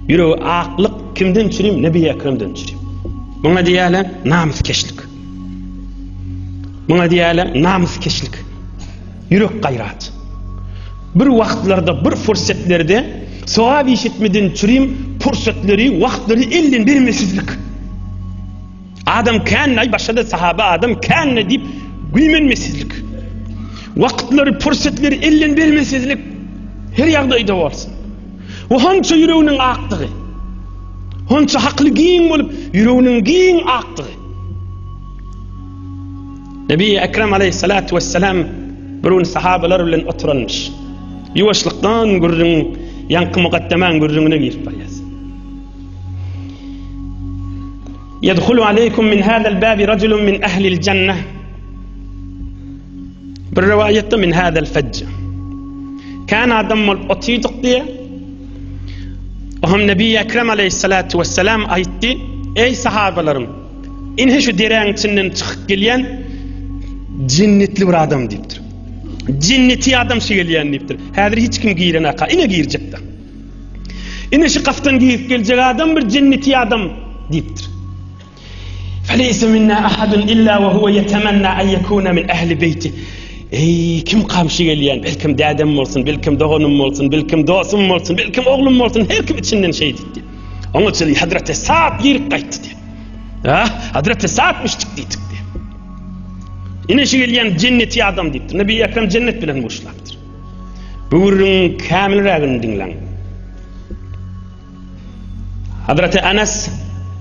yürü aqlık kimden çürüyüm? Nebi Ekrem'den çürüyüm. Ona diyala namuskeşlik. Ona diyala namuskeşlik. Yürek gayrat. Bir vaqtlarda, bir fırsatlarda soğab işitmeden çürüyüm, fırsatları, vaqtları elden vermesizlik. Adam kanna, başladı sahaba adam kanna deyip güymenmesizlik. Vaqtları, fırsatları elden vermesizlik her yağdayda varsın. O hança yüreğinin aqtığı, hança haqlı giyin olup yüreğinin giyin aqtığı. Nebi Ekrem aleyhissalatu vesselam birun sahabalar bilen oturanmış. Yuvaşlıktan gördüğün, yankı mukaddemen gördüğüne girip bariyaz. Yedhulu aleykum min hâzel bâbi raculun min ehlil cenneh. Bir rivayette min hâzel fecce. Kâne adam olup otuyorduk diye. Ohum Nebi Ekrem aleyhissalatu vesselam aytti. Ey sahabalarım, inhe şu direğin içinden çıkıp gelen cinnetli bir adam deyiptir. Cinneti adam şey gelen deyiptir. Hazır hiç kim giyiren aqa, ine giyirecekti. Ine şu kaftan giyip gelecek adam bir cinneti adam deyiptir. فَلَيْسَ مِنَّا أَحَدٌ إِلَّا وَهُوَ يَتَمَنَّا أَنْ يَكُونَ مِنْ أَهْلِ بَيْتِ. Ey kim kamşı gelýän, belkim dädem bolsun, belkim doganym bolsun, belkim dostum bolsun, belkim oglum bolsun, her kim içinden şey diýdi. Oňa çyly Hazreti Sa'd ýerip gaýtdy diýdi. Ha, Hazreti Sa'dmış çıktı diýdi. Ine şu gelýän cenneti adam diýipdir. Nebi Ekrem cennet bilen muşlapdyr. Buýrun kamil ragyn dinleň. Hazreti Anas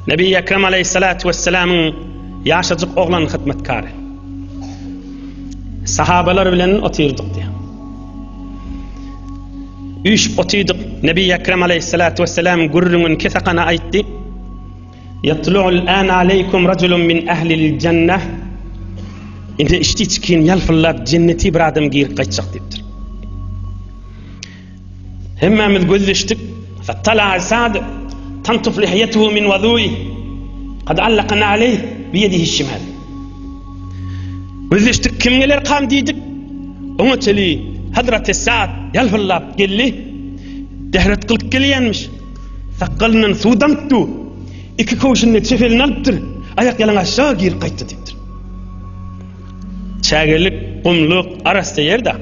Nebi Ekrem aleyhissalatu vesselam'ın yaşajyk oglan hyzmatkary. Sahabalar bilen otyrdyk diýär. Üç otyrdyk. Nebi Ekrem aleyhissalatu vesselam gurrunun kesakana aýtdy. Yatlu'ul an aleykum raculun min ahlil cenneh. Indi iştiçkin yalfıllap cenneti bir adam giyip kaçacak deyipdir. Hemmemiz gözleştik. Fattala Sa'd tantuf lihiyetuhu min vadu'i. Kad allaqana aleyh biyedihi şimal. Gözleştik kim gelir kam deydik. Oňa çeli Hazreti Sa'd yalfıllap gelli. Dehret kılıp gelýänmiş. Saqqalynyň suw damtdy. İki koşunny çefelini alypdyr. Ayak yalan aşağı giyip kaçtı deyipdir. Çägerlik, gumluk arasda yerde.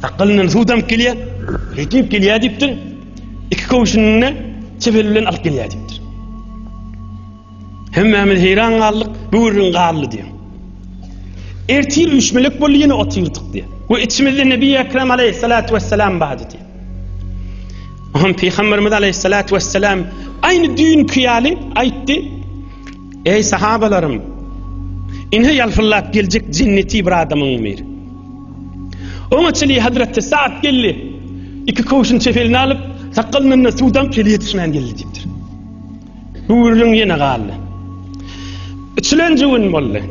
Saqqalynyň suw damp gelýär. Ritip gelýär deyipdir. İki koşunny çefeli bilen alyp gelýär deyipdir. Hemmemiz heyran galdyk, buýrun galdy diýär. Ertir üçmelek bolýan ýene otyrdyk diýär. Bu içimizde Nebi Ekrem aleyhissalatu vesselam bady diýär. Oňa Peygamberimiz aleyhissalatu vesselam aynı düýün kıyaly aýtdy. Ey sahabalarym, inhe yalfıllap geljek cenneti bir adamyň mir. Oňa çeli Hazreti Sa'd geldi. İki koşun çefelini alyp saqqalynyň suwdan keli ýetişmän geldi diýipdir. Buýrun ýene galdy. Üçlenji gün boldy.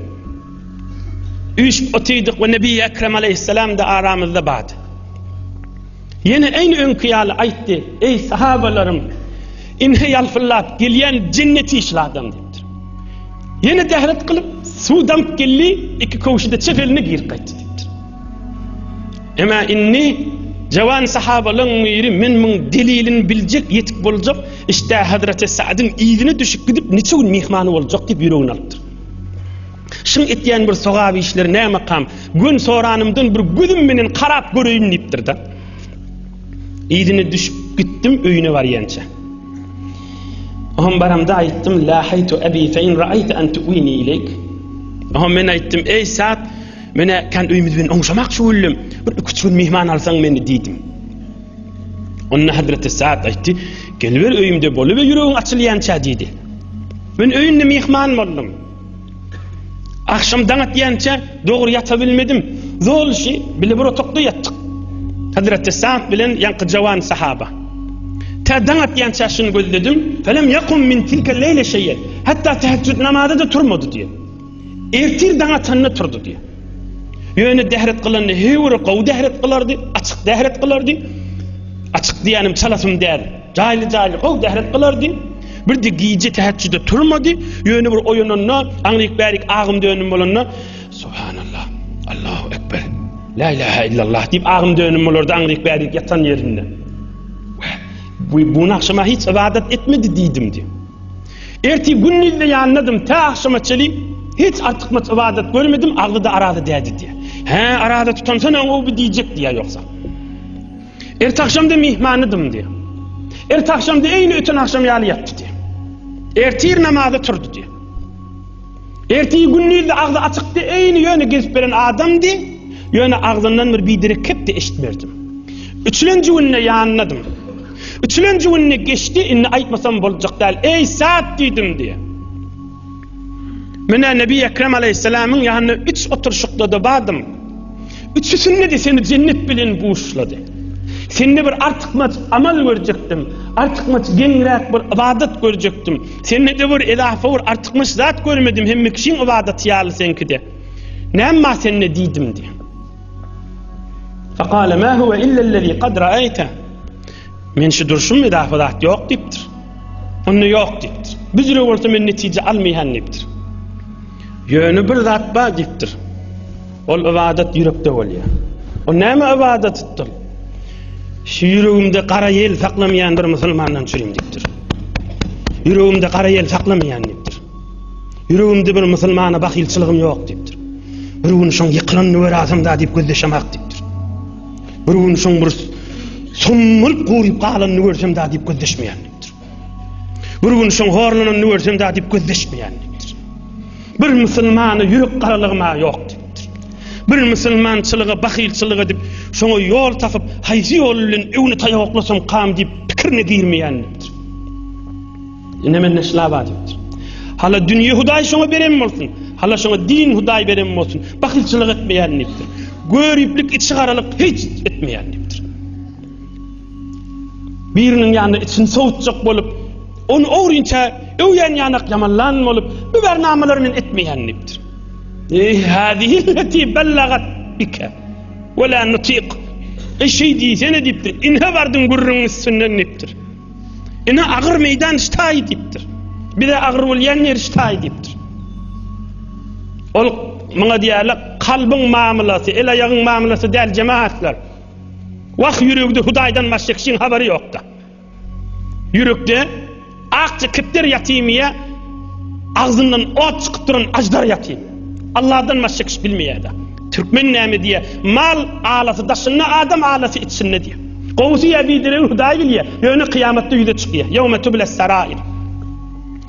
Üç otyrdyk we Nebi Ekrem aleyhissalam da aramyzda bady. Yine aynı ön kıyalı aýtdy. Ey sahabalarım, inhe yalfıllap gelýän cenneti işladım deyipdir. Yine dehret kılıp suwdan geldi, iki koşuda çefelini giyip gaýtdy deyipdir. Ema inni jawan sahabalyň miri men muň delilini biljek, ýetik boljak. İşte Hazreti Sa'd'ın ýygyny düşüp gidip neçe gün mehmany boljak diýip ýüregini alypdyr. Şun etýän bir sogaby işleri näme kam? Gün soranymdan bir gözüm menen karap göreýin diýipdir da. Ýygyny düşüp gittim öýüne barýança. Oňa baramda aýtdym, la haytu abi fa in ra'ayta an tu'ini ileyk. Oňa men aýtdym, ey Sa'd, mene kan öýümüz bilen oňşamak şuwullum. Bir küçük mehman alsaň meni diýdim. Onda Hazreti Sa'd aýtdy, gelber öýümde bolup ýüregiň açylýança diýdi. Men öýünde mehman boldum. Akşam daňat ýança dogry ýata bilmedim. Zol işi bile bir otokda ýatdyk. Hazreti Sa'd bilen ýanky jawan sahaba. Ta daňat ýança şuny gözledim. Felem yakum min tilka leyle şeý'e. Hatta tahajjud namazyda da turmady diýär. Ertir daňatanda turdy diýär. Ýöne dehret kılanı hewre gow dehret kılardy, açyk dehret kılardy. Açyk diýenim çalasym däl. Jaýly gow dehret kılardy. Bir de giyce tahajjudda turmady. Ýöne bir oýununna aňlyk bärik agym dönüm bolanna subhanallah, Allahu ekber, la ilaha illallah diýip agym dönüm bolardy aňlyk bärik ýatan ýerinde. Bu akşama hiç ibadet etmedi diýdim diýär. Erti günnilde ýanladım ta akşama çeli hiç artykma ibadet görmedim, aglyda arada dädi diýär. He, arada tutansa ne o bir diýjek diýär ýoksa. Erti akşamda mehmanydım diýär. Erti akşamda eýni öten akşam ýaly ýatdy diýär. Erti namaza turdy diýär. Erti günnilde agly açykdy, eýni ýöne gezip beren adamdy, ýöne agzyndan bir bidirek kepdi eşitmerdim. Üçlenji günne ýanladım. Üçlenji günne geçdi, inni aýtmasam boljak däl. Ey Sa'd diýdim diýär. Mene Nebi Ekrem aleyhissalamyň ýanyna 3 oturşykda da badym. Üçüsünde de seni cennet bilen buşlady. Sende bir artykmaç amal görjekdim. Artykmaç geňrek bir ibadet görjekdim. Sende de bir edafa bir artykmaç zat görmedim. Hemme kişiň ibadet ýaly senkide. Näme senne diýdim diýär. Faqala ma huwa illa allazi qad ra'ayta. Men şu durşum edafadat ýok diýipdir. Onu ýok diýipdir. Bizle bolsa men netije almaýan diýipdir. Ýöne bir zat bar diýipdir. Ol ibadet ýürekde bolýar. O näme ibadetdir? Şu ýüregimde gara ýel saklamaýan bir musulmandan çürüm diýipdir. Ýüregimde gara ýel saklamaýan diýipdir. Ýüregimde bir musulmana bahylçylygym ýok diýipdir. Bir gün şoň ýykylanny ber adamda diýip gözleşemek diýipdir. Bir gün şoň bir sommulup goýup galanny görsem da diýip gözleşmeýändir. Bir gün şoň horlanany görsem da diýip gözleşmeýändir. Bir musulmany ýürek garalygyma ýok diýipdir. Bir musulmançylygy, bahylçylygy diýip şoňa ýol tapyp haýsy ýol bilen öwni taýaklasam kam diýip pikirine girmeýändir. Ine men neşlaba diýipdir. Hala dünýe Hudaý şoňa berem bolsun. Hala şoňa din Hudaý berem bolsun. Bahylçylyk etmeýändir. Görüplik içi garalyk hiç etmeýändir. Birinin ýanynda için sowutjak bolup, onu öwrünçe öwýän ýanak yamanlan bolup, bu bernamalar men etmeýändir. Hadihi allati ballagat bika ve la nutiq. Eşi diýsene diýipdir. Inhe bardın gurrun üstünden nipdir. Ine agyr meýdan iştaý diýipdir. Bir de agyr bolýan ýer iştaý diýipdir. Ol maňa diýerler kalbyň maamylasy, el aýagyň maamylasy däl jemaatlar. Waq ýüregde Hudaýdan başga kişiň habary ýokda. Ýürekde akçy kipdir ýatymiýe agzyndan ot çykyp duran ajdar ýatym. Allah'dan başka kişi bilmeýärdi. Türkmen näme diye mal alasy daşyna adam alasy içsinne diye. Gowsy ýa-da Hudaý bilýär. Ýöne kıyamatda ýüze çykýar. Ýawma tublas sarair.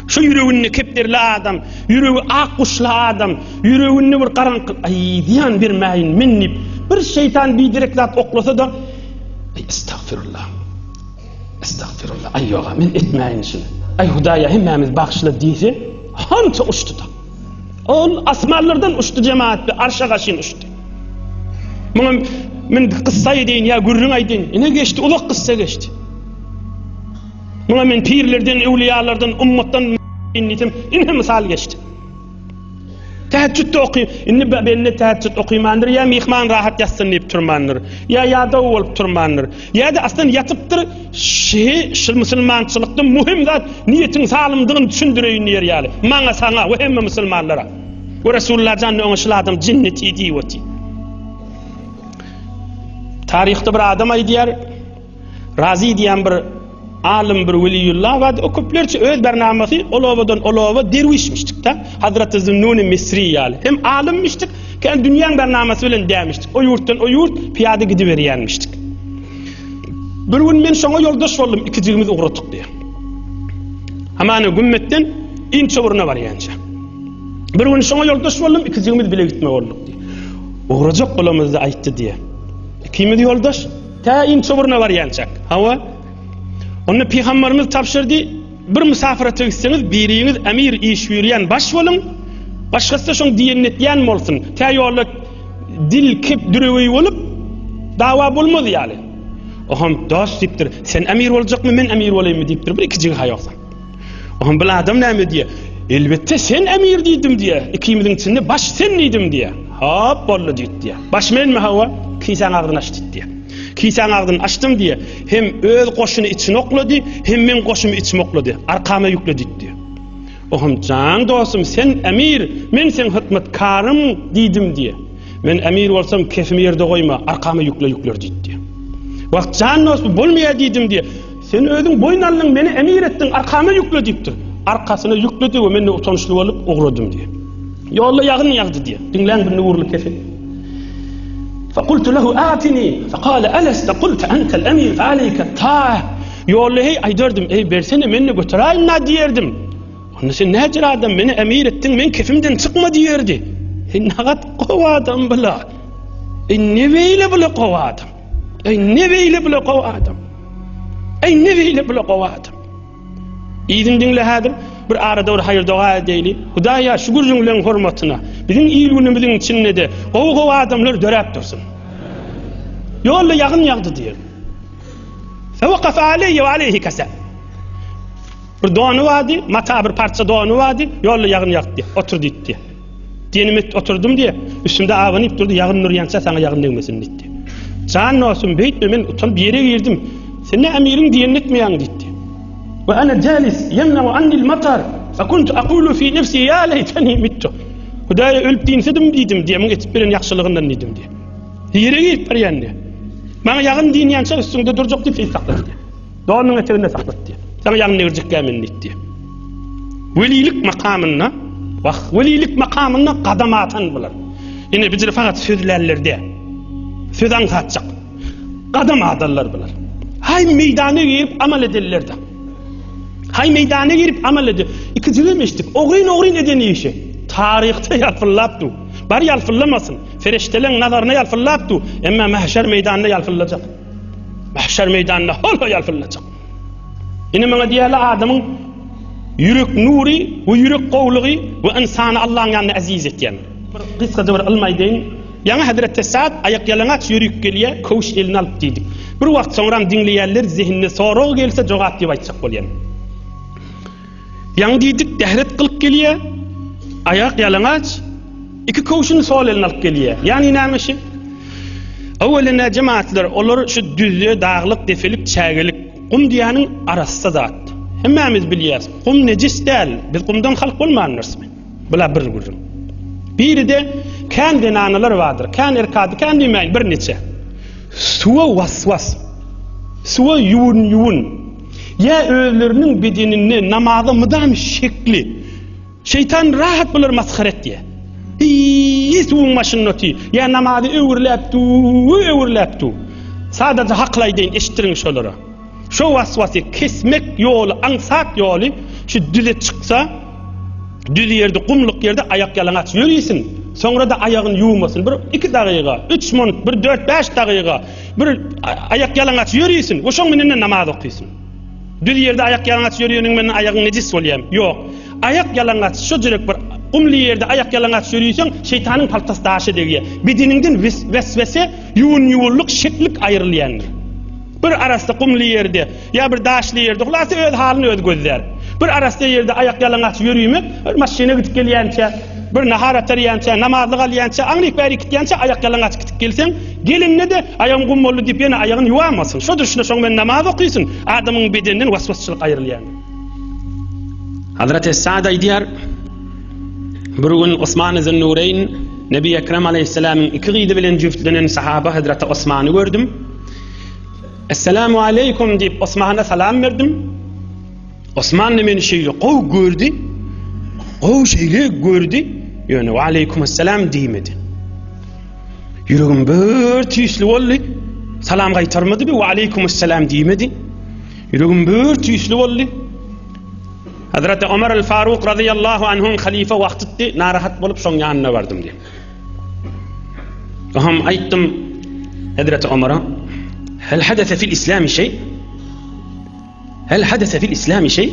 Şu yüreğini kepderli adam, yüreği ak kuşlu adam, yüreğini bir karanlık diyen bir mayin minnip, bir şeytan bir direklat oklasa da estağfirullah, estağfirullah, ay yoga men etmeyin şunu, ay Hudaýa hemmemiz bakışlı deyse, hança uçtu da. Ol asmanlardan uçtu cemaat bir arşa kaşın uçtu. Men kıssayı deyin ya gürrün aydın, ne geçti, ulak kıssa geçti. Buna men pirlerden, evliyalardan, ummattan innitim, inne misal geçti. Teheccüdde okuyum, inni benimle teheccüd okuymandır, ya mihman rahat yatsın deyip turmandır, ya yada olup turmandır, ya da aslında yatıptır, musulmançılıkta muhim zat, niyetin salımdığını düşündüreyin yer yani. Mana sana, ve hemme musulmanlara. Ve Resulullah canlı öňüşli adam cinneti diýýeti. Tarihte bir adam aýdýar, Razi diýen bir alim bir veliyullah var. O köplerçe öz bernamesi olawadan olawa derwişmişdik da. Hazreti Zunnun Misri ýaly. Hem alimmişdik, kendi dünýäň bernamesi bilen dämişdik. O ýurtdan o ýurt piýada gidiberýänmişdik. Bir gün men şoňa ýoldaş boldum, ikijigimiz ugratyk diýe. Hamany gümmetden inçe uruna barýança. Bir gün şoňa ýoldaş boldum, ikijigimiz bile gitme boldyk diýe. Ugrajak bolamyzdy aýtdy diýe. Ikimiz ýoldaş ta inçe uruna barýança. Hawa onu Peygamberimiz tapşırdı, bir misafire tökseniz biriniz emir iş yürüyen baş bolun, başkası şoň diýen etýän bolsun. Ta ýoly dil kip dürewi bolup dawa bolmady ýaly. Oham dost diýipdir, sen emir boljakmy, men emir bolaymy diýipdir. Bir ikiji haýoksa. Oham bil adam näme diýe? Elbetde sen emir diýdim diýe. Ikimizin içinde baş sen diýdim diýe. Hop boldy diýdi. Baş menmi hawa? Kiýsan agdyny açdy diýe. Kiýsan agdyny açdym diye hem öz goşuny içine oklady, hem men goşumy içime oklady. Arkama ýükledi diye. Oham can dostum sen emir, men sen hytmatkarym diýdim diye. Men emir bolsam kefimi ýerde goýma, arkama ýükler diýdi. Wagt can dostum bolmaýar diýdim diye. Sen özüň boýnallyň meni emir etdiň, arkama ýükle diýipdir. Arkasyna ýükledi we men utançly bolup ogradym diye. Ýolda ýagyn ýagdy diye. Dinleň bir nurly kefi. فقلت له آتني فقال ألست قلت أنت الأمير فعليك الطاعة. Yollu hey aydırdım, bersene menni götürayım na diyerdim. Onu sen necir adam beni emir ettin, men kefimden çıkma diyerdi. Nagat kova adam bula. Ne beyle bula kova adam. Ne beyle bula kova adam. Ne beyle bula kova adam. İyidin dinle hadim. Bir arada bir hayır dua edeyli. Hudaýa şükür jüňleň hormatyna. Biziň iýilgünimiziň içinde de gowa adamlar dörep dursun. Ýolda ýagyn ýagdy diýer. Fawqafa alayya we alayhi kasa. Bir donu wadi, mata bir parça donu wadi, ýolda ýagyn ýagdy. Otur diýdi. Diýenime oturdum diýe. Üstümde awanyp durdy, ýagyn nur ýansa sana ýagyn degmesin diýdi. Can nosum beýtme men utan bir ýere girdim. Sen ne emirin diýen etmeýän diýdi. وأنا جالس يمنع عني المطر فكنت أقول في نفسي يا ليتني مت. Hudaýa ölüp diýinsedim diýdim diýe, men etip beren ýakşylygyndan diýdim diýe. Ýere gidip barýandy. Maňa ýagyn diýinýänçe üstüňde durjak diýip saklady diýe. Donyň eteginde saklady diýe. Sana ýagyn nerjek gelmen diýdi. Welilik makamyna, waq welilik makamyna qadam atan bolar. Yine bizler fakat sözlerlerde söz anlatacak kadam adamlar bular. Hay meydana girip amel ederler de. Hay meydana girip amel eder. İki dilemiştik. Oğrin edeni işi. Tarihte yalfırlaptı. Bari yalfırlamasın. Feriştelerin nazarına yalfırlaptı. Ama mahşer meydanında yalfırlayacak. Mahşer meydanında hala yalfırlayacak. Yine bana diyorlar adamın yürek nuri ve yürek kavluğu ve insanı Allah'ın yanına aziz etken. Kısaca bir almaydın. Yani Hazreti Sa'd ayak yalanaç yürüyüp geliye koğuş elini alıp dedik. Bir vakit sonra dinleyenler zihnine soru gelse cevap diye açacak bolyan. Yani dedik dehret kılıp geliye ayak yalanaç iki koğuşunu sol elini alıp geliye. Yani neymiş? Evveline cemaatler olur şu düzlüğe dağlık, defelik, çağırlık kum diyanın arası zat. Hemmemiz biliyoruz. Kum necis değil. Biz kumdan halk olmanırız mı? Bula bir gurur. Biri de kendi nanalar vardır. Kendi erkadı, kendi imeyin bir neçe. Suva vasvas. Suva yuun. Ya özlerinin bedenini namazı mıdam şekli. Şeytan rahat bulur maskharet diye. Hiç uğmaşın noti. Ya namazı öğürleptu. Sadece haklaydın eşittirin şolara. Şu vasvası kesmek yolu, ansat yolu şu düze çıksa düz yerde, kumluk yerde ayak yalanaç yürüysin. Sonra da ayağın yuğmasın. Bir 2 dakika, 3 minut, bir 4-5 dakika bir ayak yalanaç yürüysin. O şoň menene namaz okuysun. Düz yerde ayak yalanaç yürüýäniň menen ayağın necis bolýar. Yok. Ayak yalanaç şu jürek bir kumlu yerde ayak yalanaç yürüysen şeytanın paltas daşy dege. Bedeninden vesvese, yuğunluk, şeklik ayrılýandyr. Bir arasında kumlu yerde ya bir daşlı yerde hulası öz halini öz gözler. Bir arasında yerde ayak yalanaç yürüyme, bir maşine gidip gelýänçe, bir nahar atarýança, namazlyk alýança, aňlyk bäri gitýänçe ayak yalanaç gidip gelsen, gelinne de ayağın kum boldy diýip ýene ayağını yuwamasyn. Şodur şuna şoň men namaz okuysun. Adamyň bedeninden waswasçylyk aýrylýan. Hazreti Sa'd aýdýar, bir gün Osman Zennurayn Nebi Ekrem aleyhisselam'ın iki gıydı bilen cüftlenen sahaba Hazreti Osman'ı gördüm. Esselamu aleykum deyip Osman'a salam verdim. Osman meni şeyle qov gördü. Qov şeyle gördü. Yani ve aleykumusselam diýmedi. Yüreğim bir tüysli oldu. Salam qaytarmadı ve aleykumusselam diýmedi. Yüreğim bir tüysli oldu. Hazreti Ömer el-Faruk radıyallahu anh'ın halife vaqtitde narahat bolup şoň ýanyna bardım diýip. Aham aýtdym Hazreti Ömer'e هل حدث في الإسلام شيء؟ هل حدث في الإسلام شيء؟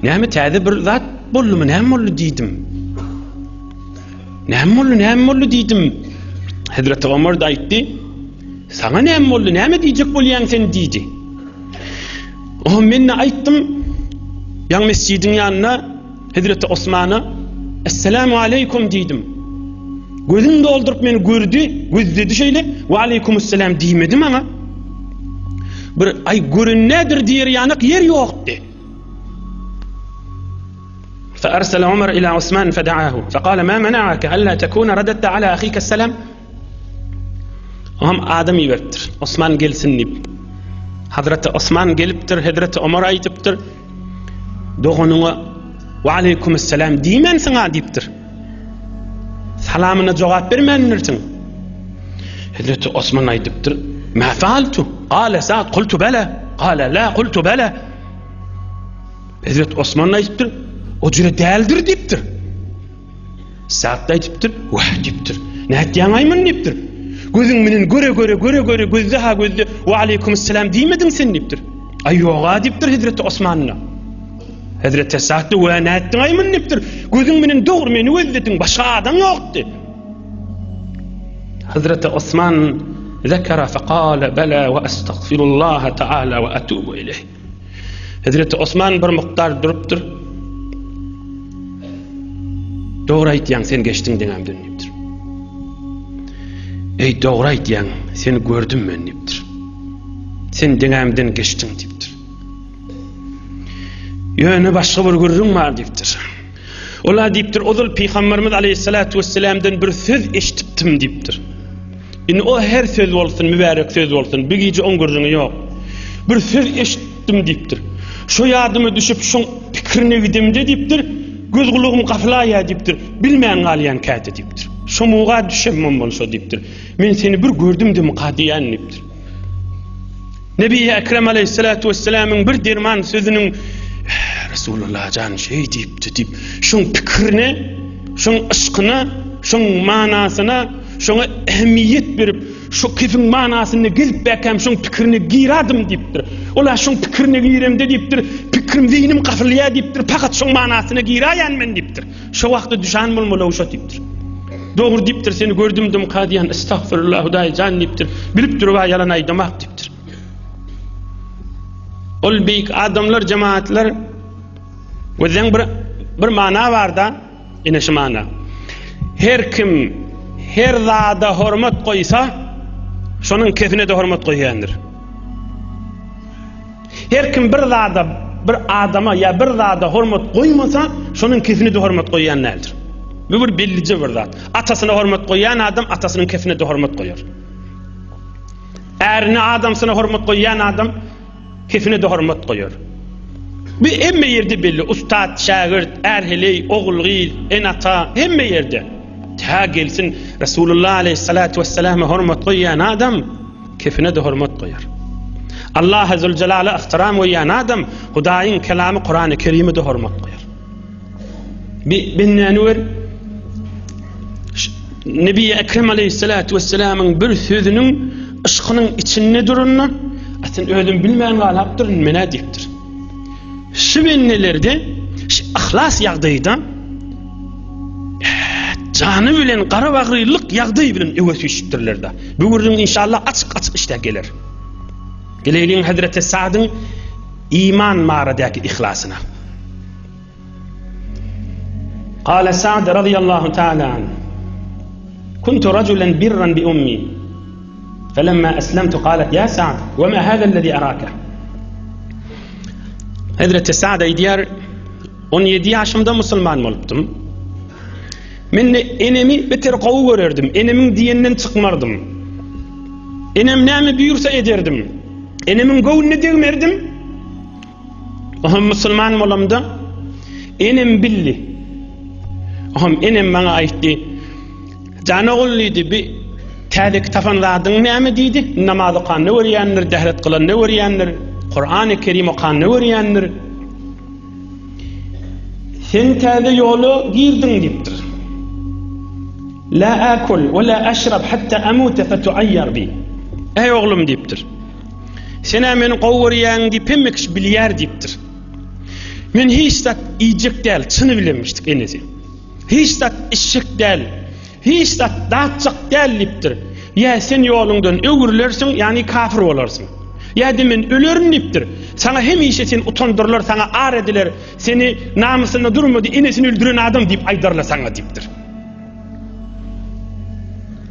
نعم تعذب ذات بقول من نعم ولا ديدم نعم ولا ديدم Hazreti Ömer de aytti sana nعم ولا نعم diyecek bolýan sen diýdi. O men aýtdym ýa mescidin ýanyna Hazreti Osman'a Esselamu aleykum diýdim. Gözünü doldurup beni gördü, gözledi şöyle ve aleykumusselam diýmedim ama bir ay görünnedir diýer ýanyk yer ýokdy. فأرسل عمر إلى عثمان فدعاه فقال ما منعك ألا تكون رددت على أخيك السلام. Aham adam ýiberipdir. Osman gelsin diýip. Hazreti Osman gelipdir, Hazreti Ömer aýdypdyr. Dogunuňa ve aleykumusselam diýmen saňa diýipdir. Salamına cevap vermenirsin. Hazreti Osman aýdypdyr. Ma faaltu? Qala Sa'd qultu bala. Qala la qultu bala. Hazreti Osman aýdypdyr. O jüre däldir diýipdir. Sa'd aýdypdyr. Wah diýipdir. Näçe aýmyn diýipdir. Gözüň menen göre gözde ha gözde we aleykumusselam diýmedin sen diýipdir. Ay ýoga diýipdir Hazreti Osman'a. Hazreti Sa'd we näçe aýmyn diýipdir. Gözüň menen dogry meni gözledin, başga adam ýokdy. Hazreti Osman zekara faqala bala ve estağfirullah taala ve etubu ileyh. Hazreti Osman bir mukdar durupdyr. Dogry aýtýan sen geçdiň deňemden diýipdir. Ey dogry aýtýan seni gördüm men diýipdir. Sen deňemden geçdiň diýipdir. Ýöne başga bir gurrun bar diýipdir. Ola diýipdir, ozul Peygamberimiz aleyhissalatu vesselam'dan bir söz eşitdim diýipdir. Indi o her söz bolsun, mübarek söz bolsun, bir gije on gurrun ýok. Bir söz eşitdim diýipdir. Şo ýadyma düşüp şoň pikirine gidimde diýipdir. Göz gulugum gafla ýa diýipdir. Bilmeýän galýan käte diýipdir. şomuğa düşemem bolsa dipdir. Men seni bir gördüm qadiyan dipdir. Nebi Ekrem aleyhissalatu vesselam'ın bir derman sözünün Resulullah can şey dip şun pikirine, şun aşkına, şun manasına, şuna ehemmiyet berip, şu kefin manasını gizip bekam şun pikirini giyradım dipdir. Ola şun pikirini giyremde dipdir. Pikirim zihnim kafirliya dipdir. Fakat şun manasını giyrayan men dipdir. Şu vakti düşan bulmula uşa dipdir. Doğru diptir, seni gördüm qadiyan, estağfirullah huday can diptir. Bilip duruva yalan aydamak diptir. Ol beyik adamlar, cemaatler Özden bir mana var da, ine şu mana. Her kim her zada hurmat koysa, şonun kefine de hurmat koyandır. Her kim bir zada, bir adama ya bir zada hurmat koymasa, şonun kefine de hurmat koyanlardır. Bu bir bellice bir zat. Atasına hurmat koyan adam, atasının kefine de hurmat koyar. Erine adamsına hurmat koyan adam, kefine de hurmat koyar. Bir emme yerde belli, ustad, şagirt, erheley, oğulgil, enata, emme yerde. Ta gelsin Resulullah aleyhissalatu vesselam'a hurmat koyan adam, kefine de hurmat koyar. Allah Azze Celal'e ihtiram koyan adam, Hudayın kelamı Kur'an-ı Kerim'e de hurmat koyar. Binnanur, Nebi Ekrem aleyhissalatu vesselam'ın bir sözünün ışkının içinde durunna, aslında ödüm bilmeyen galaptır, mena diptir. Şu bennelerde, şu ahlas yağdayda, canı bilen qara bag'riylik yağday bilen öwes üşüttürler da. Bu gördüğün inşallah açık işte gelir. Geleyliğin Hazreti Sa'd'ın iman mağaradaki ihlasına. Qala Sa'd radiyallahu ta'ala an, kuntu raculan birran bi ummi, فلما أسلمت قالت يا سعد وما هذا الذي أراك. Hazreti Sa'd aydiyar 17 yaşımda Müslüman oluptum. Men enemi beter qowu görerdim. Enemin diyenden çıkmardım. Enem näme buyursa ederdim. Enemin gowunu degmerdim. Aham Müslüman bolamda enem billi. Aham enem bana aytdı. Jana golluydu bir täze tafanladın näme diýdi? Namazy qanny öwrenýänler, dehret kılanny öwrenýänler, Kur'an-ı Kerim okanny öwrenýänler. Sen täze ýolu girdin dipdir. La akul ve la ashrab hatta amut fetuayyar bi. Ey oğlum dipdir. Sen meni qowurýän dip hemmekiş bilýär dipdir. Men hiç zat iyjek däl, çyny bilemişdik enesi. Hiç zat işşek däl, hiç zat datçak däl dipdir. Ya sen ýolundan öwürlersiň, yani kafir bolarsyň. Ya demin ölerin dipdir. Sana hemişe sen utandırlar, sana ar ediler, seni namusuna durmadı, enesini öldüren adam dip aydarlar sana dipdir.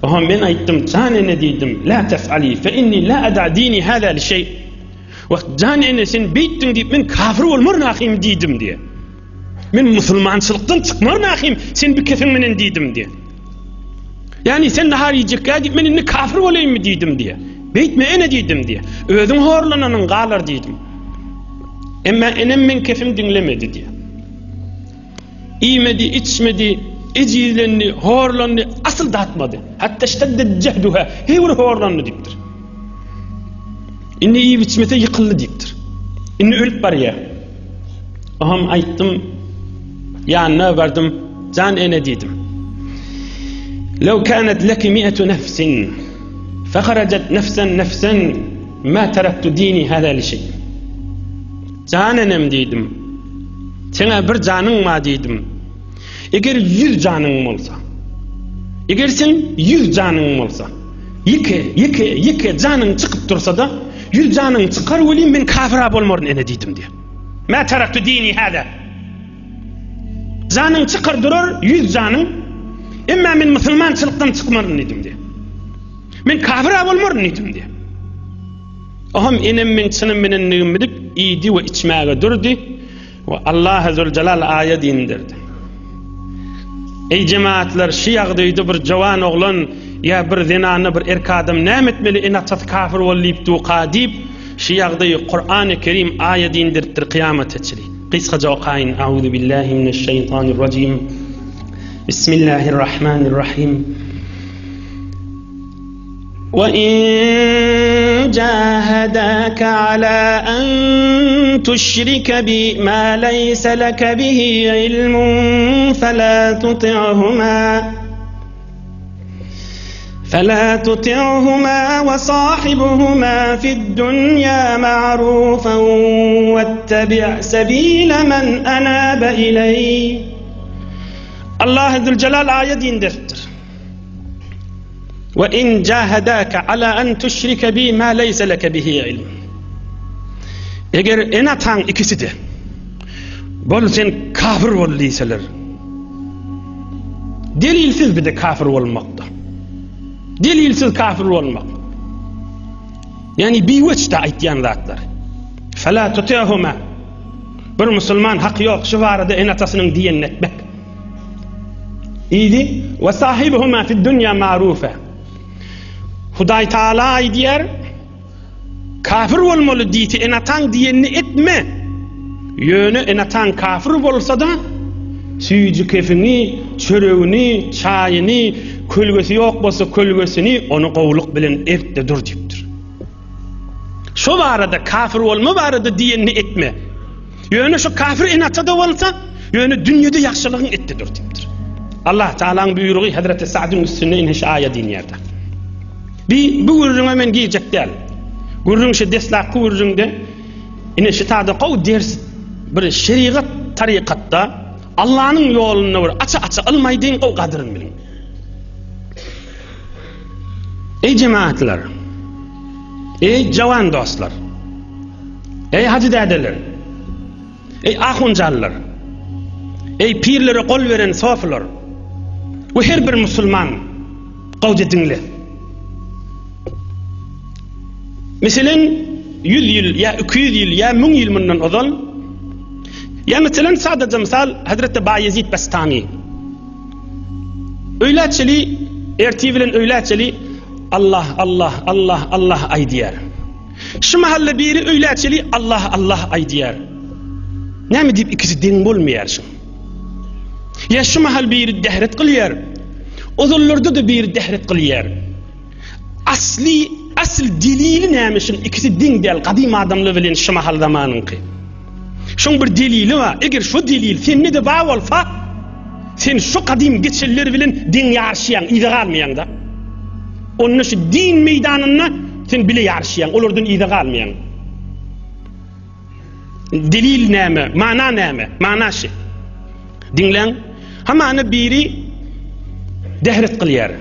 Aha ben aytdım, can ene dedim, la tef'ali fe inni la ada dini hâzâ li şey. Vakt can ene sen beyttin deyip, men kafir olmar nâhim dedim diye. Men musulmançılıktan çıkmar nâhim, sen bir kefin menen dedim diye. Yani sen nahar yiyecek ya deyip, men inni kafir olayım mı dedim diye. Beytme ene dedim diye. Özün horlananın galar dedim. Emma enem men kefim dinlemedi diye. İyimedi, içmedi, ecilendi, horlandı, asıl dağıtmadı. Hatta şeddet cehduha, hevur horlandı diptir. İnni iyi içmese yıkıldı diptir. İnni ölüp var ya. Aham ayttım, yanına vardım, can ene dedim. لو كانت لك 100 نفس فخرجت نفسا ما تركت ديني هذا لشيء. Canenem dedim. Sana bir canın ma dedim. Eğer 100 canın olsa, eğer sen 100 canın olsa, yeke canın çıkıp dursa da 100 canın çıkar olayım, ben kafir olmarım ene dedim diye. Ma teraktu dini hada. Canın çıkar durur 100 canın, emma men musulmançılıktan çıkmarım dedim diye. Men kafir olmarım dedim diye. Aham enem men çınım menen nümedik iyidi ve içmeye durdu ve Allah Azze Celal ayet indirdi. Ey cemaatler, şu yağdıydı bir cavan oğlan ya bir zinanı bir erk adam näme etmeli enatat kafir olayıp tuqa deyip şu yağdıyı Kur'an-ı Kerim ayet indirdir kıyamet etçili. Qisqaca okayın. Euzu billahi mineşşeytanirracim. Bismillahirrahmanirrahim. وَإِنْ جَاهَدَاكَ عَلَى أَنْ تُشْرِكَ بِي مَا لَيْسَ لَكَ بِهِ عِلْمٌ فَلَا تُطِعْهُمَا وَصَاحِبْهُمَا فِي الدُّنْيَا مَعْرُوفًا وَاتَّبِعْ سَبِيلَ مَنْ أَنَابَ إِلَيَّ. Allah Zülcelal ayet indirtir. وَإِنْ جَاهَدَاكَ عَلَى أَنْ تُشْرِكَ بِي مَا لَيْسَ لَكَ بِهِ عِلْمٌ. Eger enatan ikisi de bol sen kafir boldysalar, delilsiz bir de kafir bolmakda. Delilsiz kafir bolmak. Yani biwçta aytyan zatlar. فَلَا تُطِعْهُمَا. Bir musulman hak yok şu barada enatasının diyenini etmek. İydi. وَصَاحِبْهُمَا فِي الدُّنْيَا مَعْرُوفًا. Huday Taala aydiyer, kafir olmalı diyti enatan diyenini etme. Yönü enatan kafir bolsa da suyucu kefini, çöreğini, çayını, kölgesi yok bolsa kölgesini onu qowluk bilen ertde dur dipdir. Şu barada kafir olma barada diyenini etme. Yönü şu kafir enatada bolsa, yönü dünyada yaxşılığın etde dur dipdir. Allah Taala'nın buyruğu Hazreti Sa'd'ın üstüne inmiş ayetin yerde. Bu gurrun hemen giyecek değil. Gurrun şu deslak gurrunde ine şitada qaw ders bir şeriat tarikatta Allah'ın yoluna bir aça almaydın qaw qadırın bilin. Ey cemaatler, ey jawan dostlar, ey hacı dedeler, ey ahunjallar, ey pirlere qol veren soflar, ve her bir musulman qawca dinle. Mesela 100 yıl ya 200 yıl ya 1000 yıl bundan uzun. Ya mesela sadece misal Hazreti Bayezid Bastami. Öyleçeli ertibilen öyleçeli Allah Allah Allah Allah ay diyer. Şu mahalle biri öyleçeli Allah Allah ay diyer. Ne mi deyip ikisi din bolmayarsın. Ya şu mahal biri dehret qilyer. Uzunlarda da biri dehret qilyer. Asıl delili nämişin ikisi din del qadim adamlar bilen şu mahal zamanınki. Şun bir delili var. Eger şu delil senne de bağ olsa, sen şu qadim geçiller bilen din yarışyan, ida qalmayan da. Onun şu din meydanına sen bile yarışyan, olardan ida qalmayan. Delil näme, mana näme, mana şey. Dinlen, hamana biri dehret qilyer.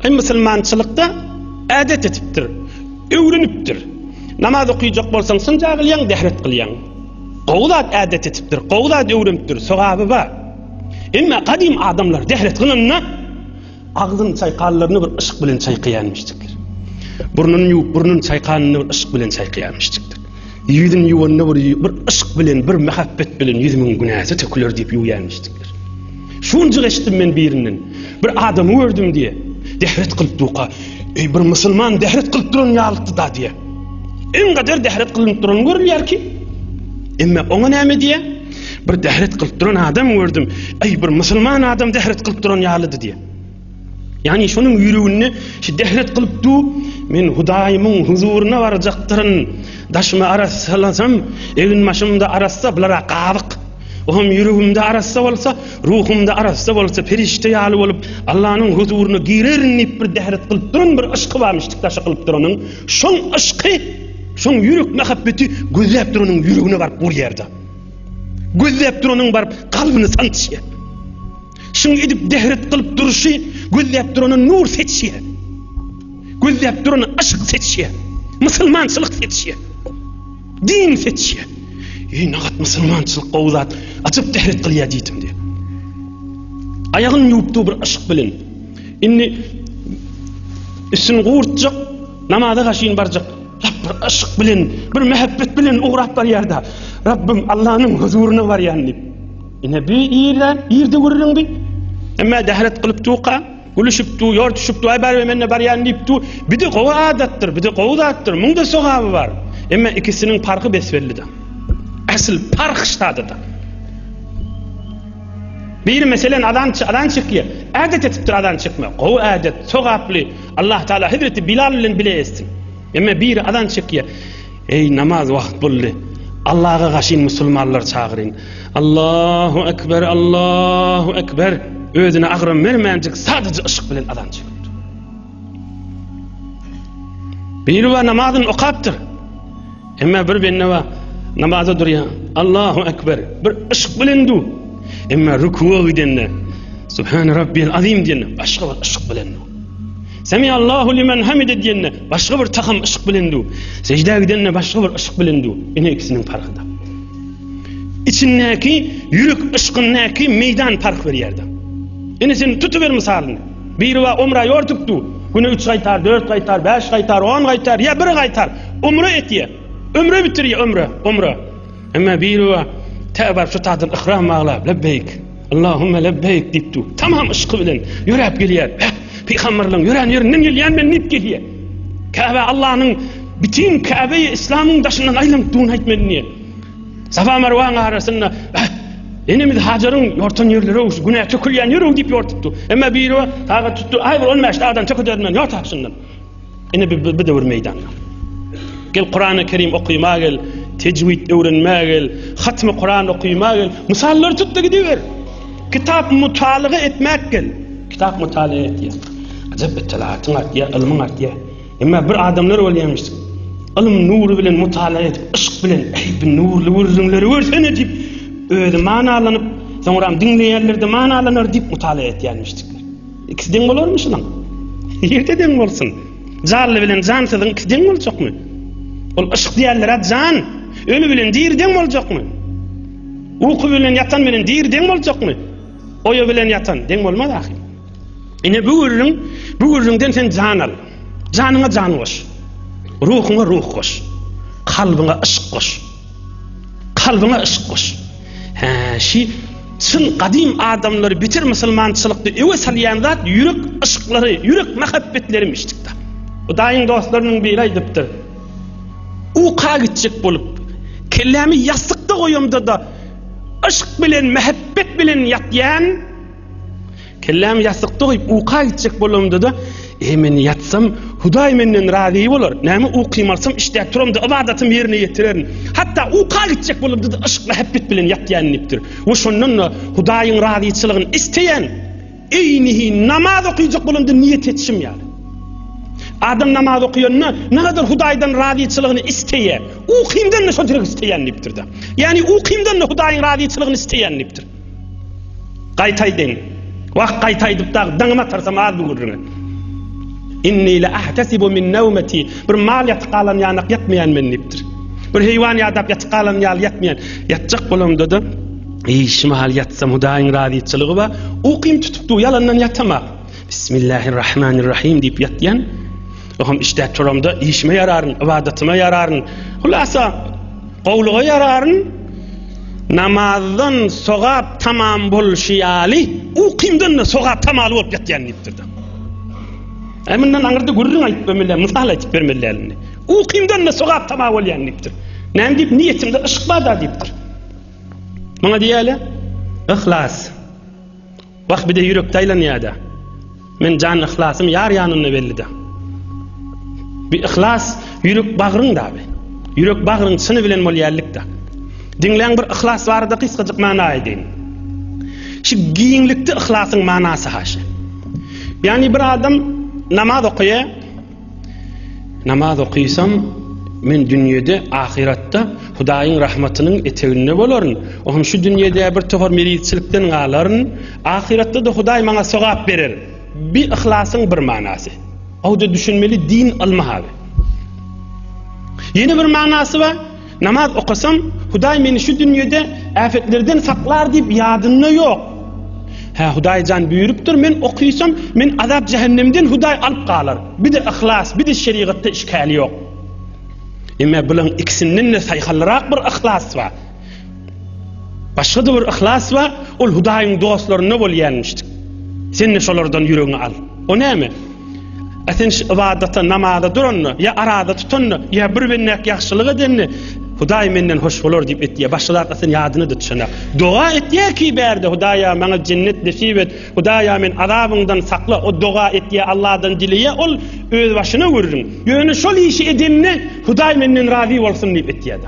Ay musulmançılıkta adet etiptir, öwrenipdir. Namaz okuyacak bolsaň sınja qilyan, dehret qilyan. Qowlat adet etipdir, qowlat öwrenipdir, sowabı var. Emma qadim adamlar dehret qilanda ağzın çayqanlaryny bir ışık bilen çayqayanmışdyr. Burnun çayqanyny bir ışık bilen çayqayanmışdyr. Yüzün yuwanny bir ışık bilen, bir muhabbet bilen yüzümiň günäsi töküler diýip ýuyanmışdyr. Şunca geçtim men birinin. Bir adamı gördüm diye. Dehret qılıp duqa. Ey bir musulman dehret qılıp duran ýalypdy da diye. En kadar dehret qılıp duran görülýär ki. Emma oňa näme diye? Bir dehret qılıp duran adam gördüm. Ey bir musulman adam dehret qılıp duran ýalydy diye. Yani şunun ýüregini şu dehret qılıp du men Hudaýymyň huzuruna barjaktyryn. Daşma arasalasam, evin maşymda arassa bulara qabyk. Oğum yüreğimde arassa bolsa, ruhumda arassa bolsa, perişte ýaly bolup Allah'ın huzuruna girerini bir dehret qılıp duran bir aşky barmışdyk daşa qılıp duranyň. Şoň aşky, şoň ýürek mehabbeti gözläp duranyň ýüregine barıp bu ýerde. Gözläp duranyň barıp kalbyny santyşy. Şoň edip dehret qılıp duruşy, gözläp duranyň nur seçşy. Gözläp duranyň aşk seçşy. Musulmançylyk seçşy. Din seçşy. Ey nagat musulmançylyk qowzat açyp dehret qilýar diýdim diye. Ayağın ýupdy bir aşk bilen. Inni üstün gurtjak, namaza gaşyn barjak. Bir aşk bilen, bir muhabbet bilen ugrap barýarda. Rabbim Allah'ın huzuruna barýan diýip. Ine bir ýerde görüriň bi. Emma dehret qılıp tuqa, gülüşüpdi, ýortuşypdy, ay bar menne barýan diýipdi. Bir de gowa adatdyr, bir de gowdatdyr. Muňda sogaby bar. Emma ikisiniň farky besbelli. Asıl park ştadyda. Bir meselen adan çıkıyor. Adet etiptir adan çıkma. O adet sogaplı. Allah Teala Hazreti Bilal bilen bilesin. Ama bir adan çıkıyor. Ey namaz vakt buldu. Allah'a gaşin musulmanlar çağırın. Allahu Ekber, Allahu Ekber. Özüne ağrım vermeyecek sadece ışık bilen adan çıkıyor. Bir va namazın okaptır. Ama bir benne va namaza duruyor. Allahu Ekber. Bir ışık bilen du. Ama rükûa gidenne. Subhan Rabbiyal azim diyenne. Başka bir ışık bilen du. Semiyallahu limen hamide diyenne. Başka bir takım ışık bilen du. Secde gidenne başka bir ışık bilen du. Yine ikisinin farkında. İçindeki yürük ışkındaki meydan fark ver yerde. Yine sen tutuver misalını. Bir va umra yortuktu. Günü 3 qaytar, 4 qaytar, 5 qaytar, 10 qaytar, ya 1 qaytar. Umra etiye. Ömrü bitiriyor umra. Ama bir va tevbe şu tadın ihram ağlab, lebbeyk. Allahümme lebbeyk diptu. Tamam ışkı bilen yürep geliyor. Peygamberlerin yüreninden geliyen ben nip geliyor. Kabe Allah'ın bütün Kabe'yi İslam'ın daşından ayrılıp etmediğini. Safa Merve arasında enimiz Hacer'ın yortan yerleri olmuş. Günah çökülyen yeri o deyip yortuptu. Ama bir o tağı tuttu. Ay bu olmaz. Dağdan çöküldüğünden yortaksından. Ene bir devir meydan. Gel Kur'an-ı Kerim okuyma gel. Tecvid öğrenme gel. Hatmi Kur'an okuyma gel. Misalları tuttu gidiver. Kitap mutalaga etmek gel. Kitap mutalaga et ya. Acaba telaatın art ya, ilmin art ya. Ama bir adamlar oluyormuştuk. Ilm nuru bilen mutalaga et. Işık bilen. Ey nurlu vurrunları versene deyip. Öyle manalanıp sonra dinleyenler de manalanır deyip mutala etyenmiştik. İkisi den olurmuş lan. Yerde den olsun. Canlı bilen cansızın ikisi den olacak mı? Ol ışık diyenlere can. Ölü bilen dir den olacak mı? Uyku bilen yatan bilen dir den olacak mı? Oyu bilen yatan den olmaz ahi. Yine bu üründen sen can al. Canına can koş. Ruhuna ruh koş. Kalbine ışık koş. Kalbine ışık koş. Şun kadim adamları bitir Müslümançılıkta eve salayan zat yürek ışıkları, yürek muhabbetleri miştikta. O dayın dostlarının biri aydıptır. Uqa gidecek bolup, kellemi yastıkta koyumda da ışık bilen, muhabbet bilen yatyan, kellemi yastıkta koyup uqa gidecek bolumda da men yatsam Huday menden razı olur. Näme uqymarsam işte turamda ibadatım yerine yetirerin. Hatta uqa gidecek bolumda da ışık muhabbet bilen yatyaniptir. O şondan Hudayın razıçılığını isteyen eynihi namaz okuyacak bolumda niyet etşim yani. Adam namaz okuyanına ne kadar Hudaydan razıçılığını isteye. Uqimdan ne şodur isteyeniptir da. Yani uqimdan ne Hudayın razıçılığını isteyeniptir. Qaytaydın. Vaq qaytaydıp da dağıma tarsam az bulurun. İnni la ahtasibu min nawmati. Bir mal yatqalan yanak yatmayan menniptir. Bir hayvan yadap yatqalan yal yatmayan. Yatacak bolumda da şimal yatsam Hudayın razıçılığı va uqim tutupdu yalandan yatama. Bismillahirrahmanirrahim deyip yatyan. Oğlum işte turamda işime yararın, ibadetıma yararın. Hulasa qawluğa yararın. Namazdan sogap tamam bolşiyali uqimdan sogap tamal bolup yatyaniptir da. Emindan anırda görürün ayıp vermeliler, misal ayıp vermelilerini. Uqimdan sogap tamam bolyaniptir. Näme deyip niyetimde ışık bada deyiptir. Bana diyele, ihlas. Vaq bir de yürek taylaniyada. Men can ihlasım yar yanına belli de. Bir ihlas yürek bağrın da abi. Yürek bağrın sını bilen bolyarlık da. Dinleyen bir ihlas var da kıskacık mana edin. Şu giyinlikte ihlasın manası haşi. Yani bir adam namaz okuyor. Namaz okuysam men dünyada ahirette Hudayın rahmetinin eteğine bolorun. Oğlum şu dünyada bir tohur meritçilikten aların. Ahirette de Huday bana sogap verir. Bir ihlasın bir manası. O da düşünmeli din almahavi. Yeni bir manası var. Namaz okusam Huday beni şu dünyada afetlerden saklar deyip yadında yok. Huday can buyuruptur. Men okuysam men azap cehennemden Huday alıp kalır. Bir de ihlas, bir de şeriatta işkali yok. Ama bunun ikisinden de sayhalırak bir ihlas var. Başka da bir ihlas var. Ol Hudayın dostlarına bolyanmıştık. Sen ne şolardan yüreğini al. O ne mi? Sen ibadata, namaza duranını, ya arada tutanını, ya bir bennek yaxşılık edenini, Hudaý menden hoş bolar diýip etdiýär. Başlaryň ýadyny tutuşana. Dua etdiýär ki berde Hudaýa maňa cennet nasip et. Hudaýa men azabyňdan sakla. O dua etdiýär Allahdan dileýär. Ol öz başyna görürüm. Ýöne şol işi edimni Hudaý menden razy bolsun diýip etdiýär.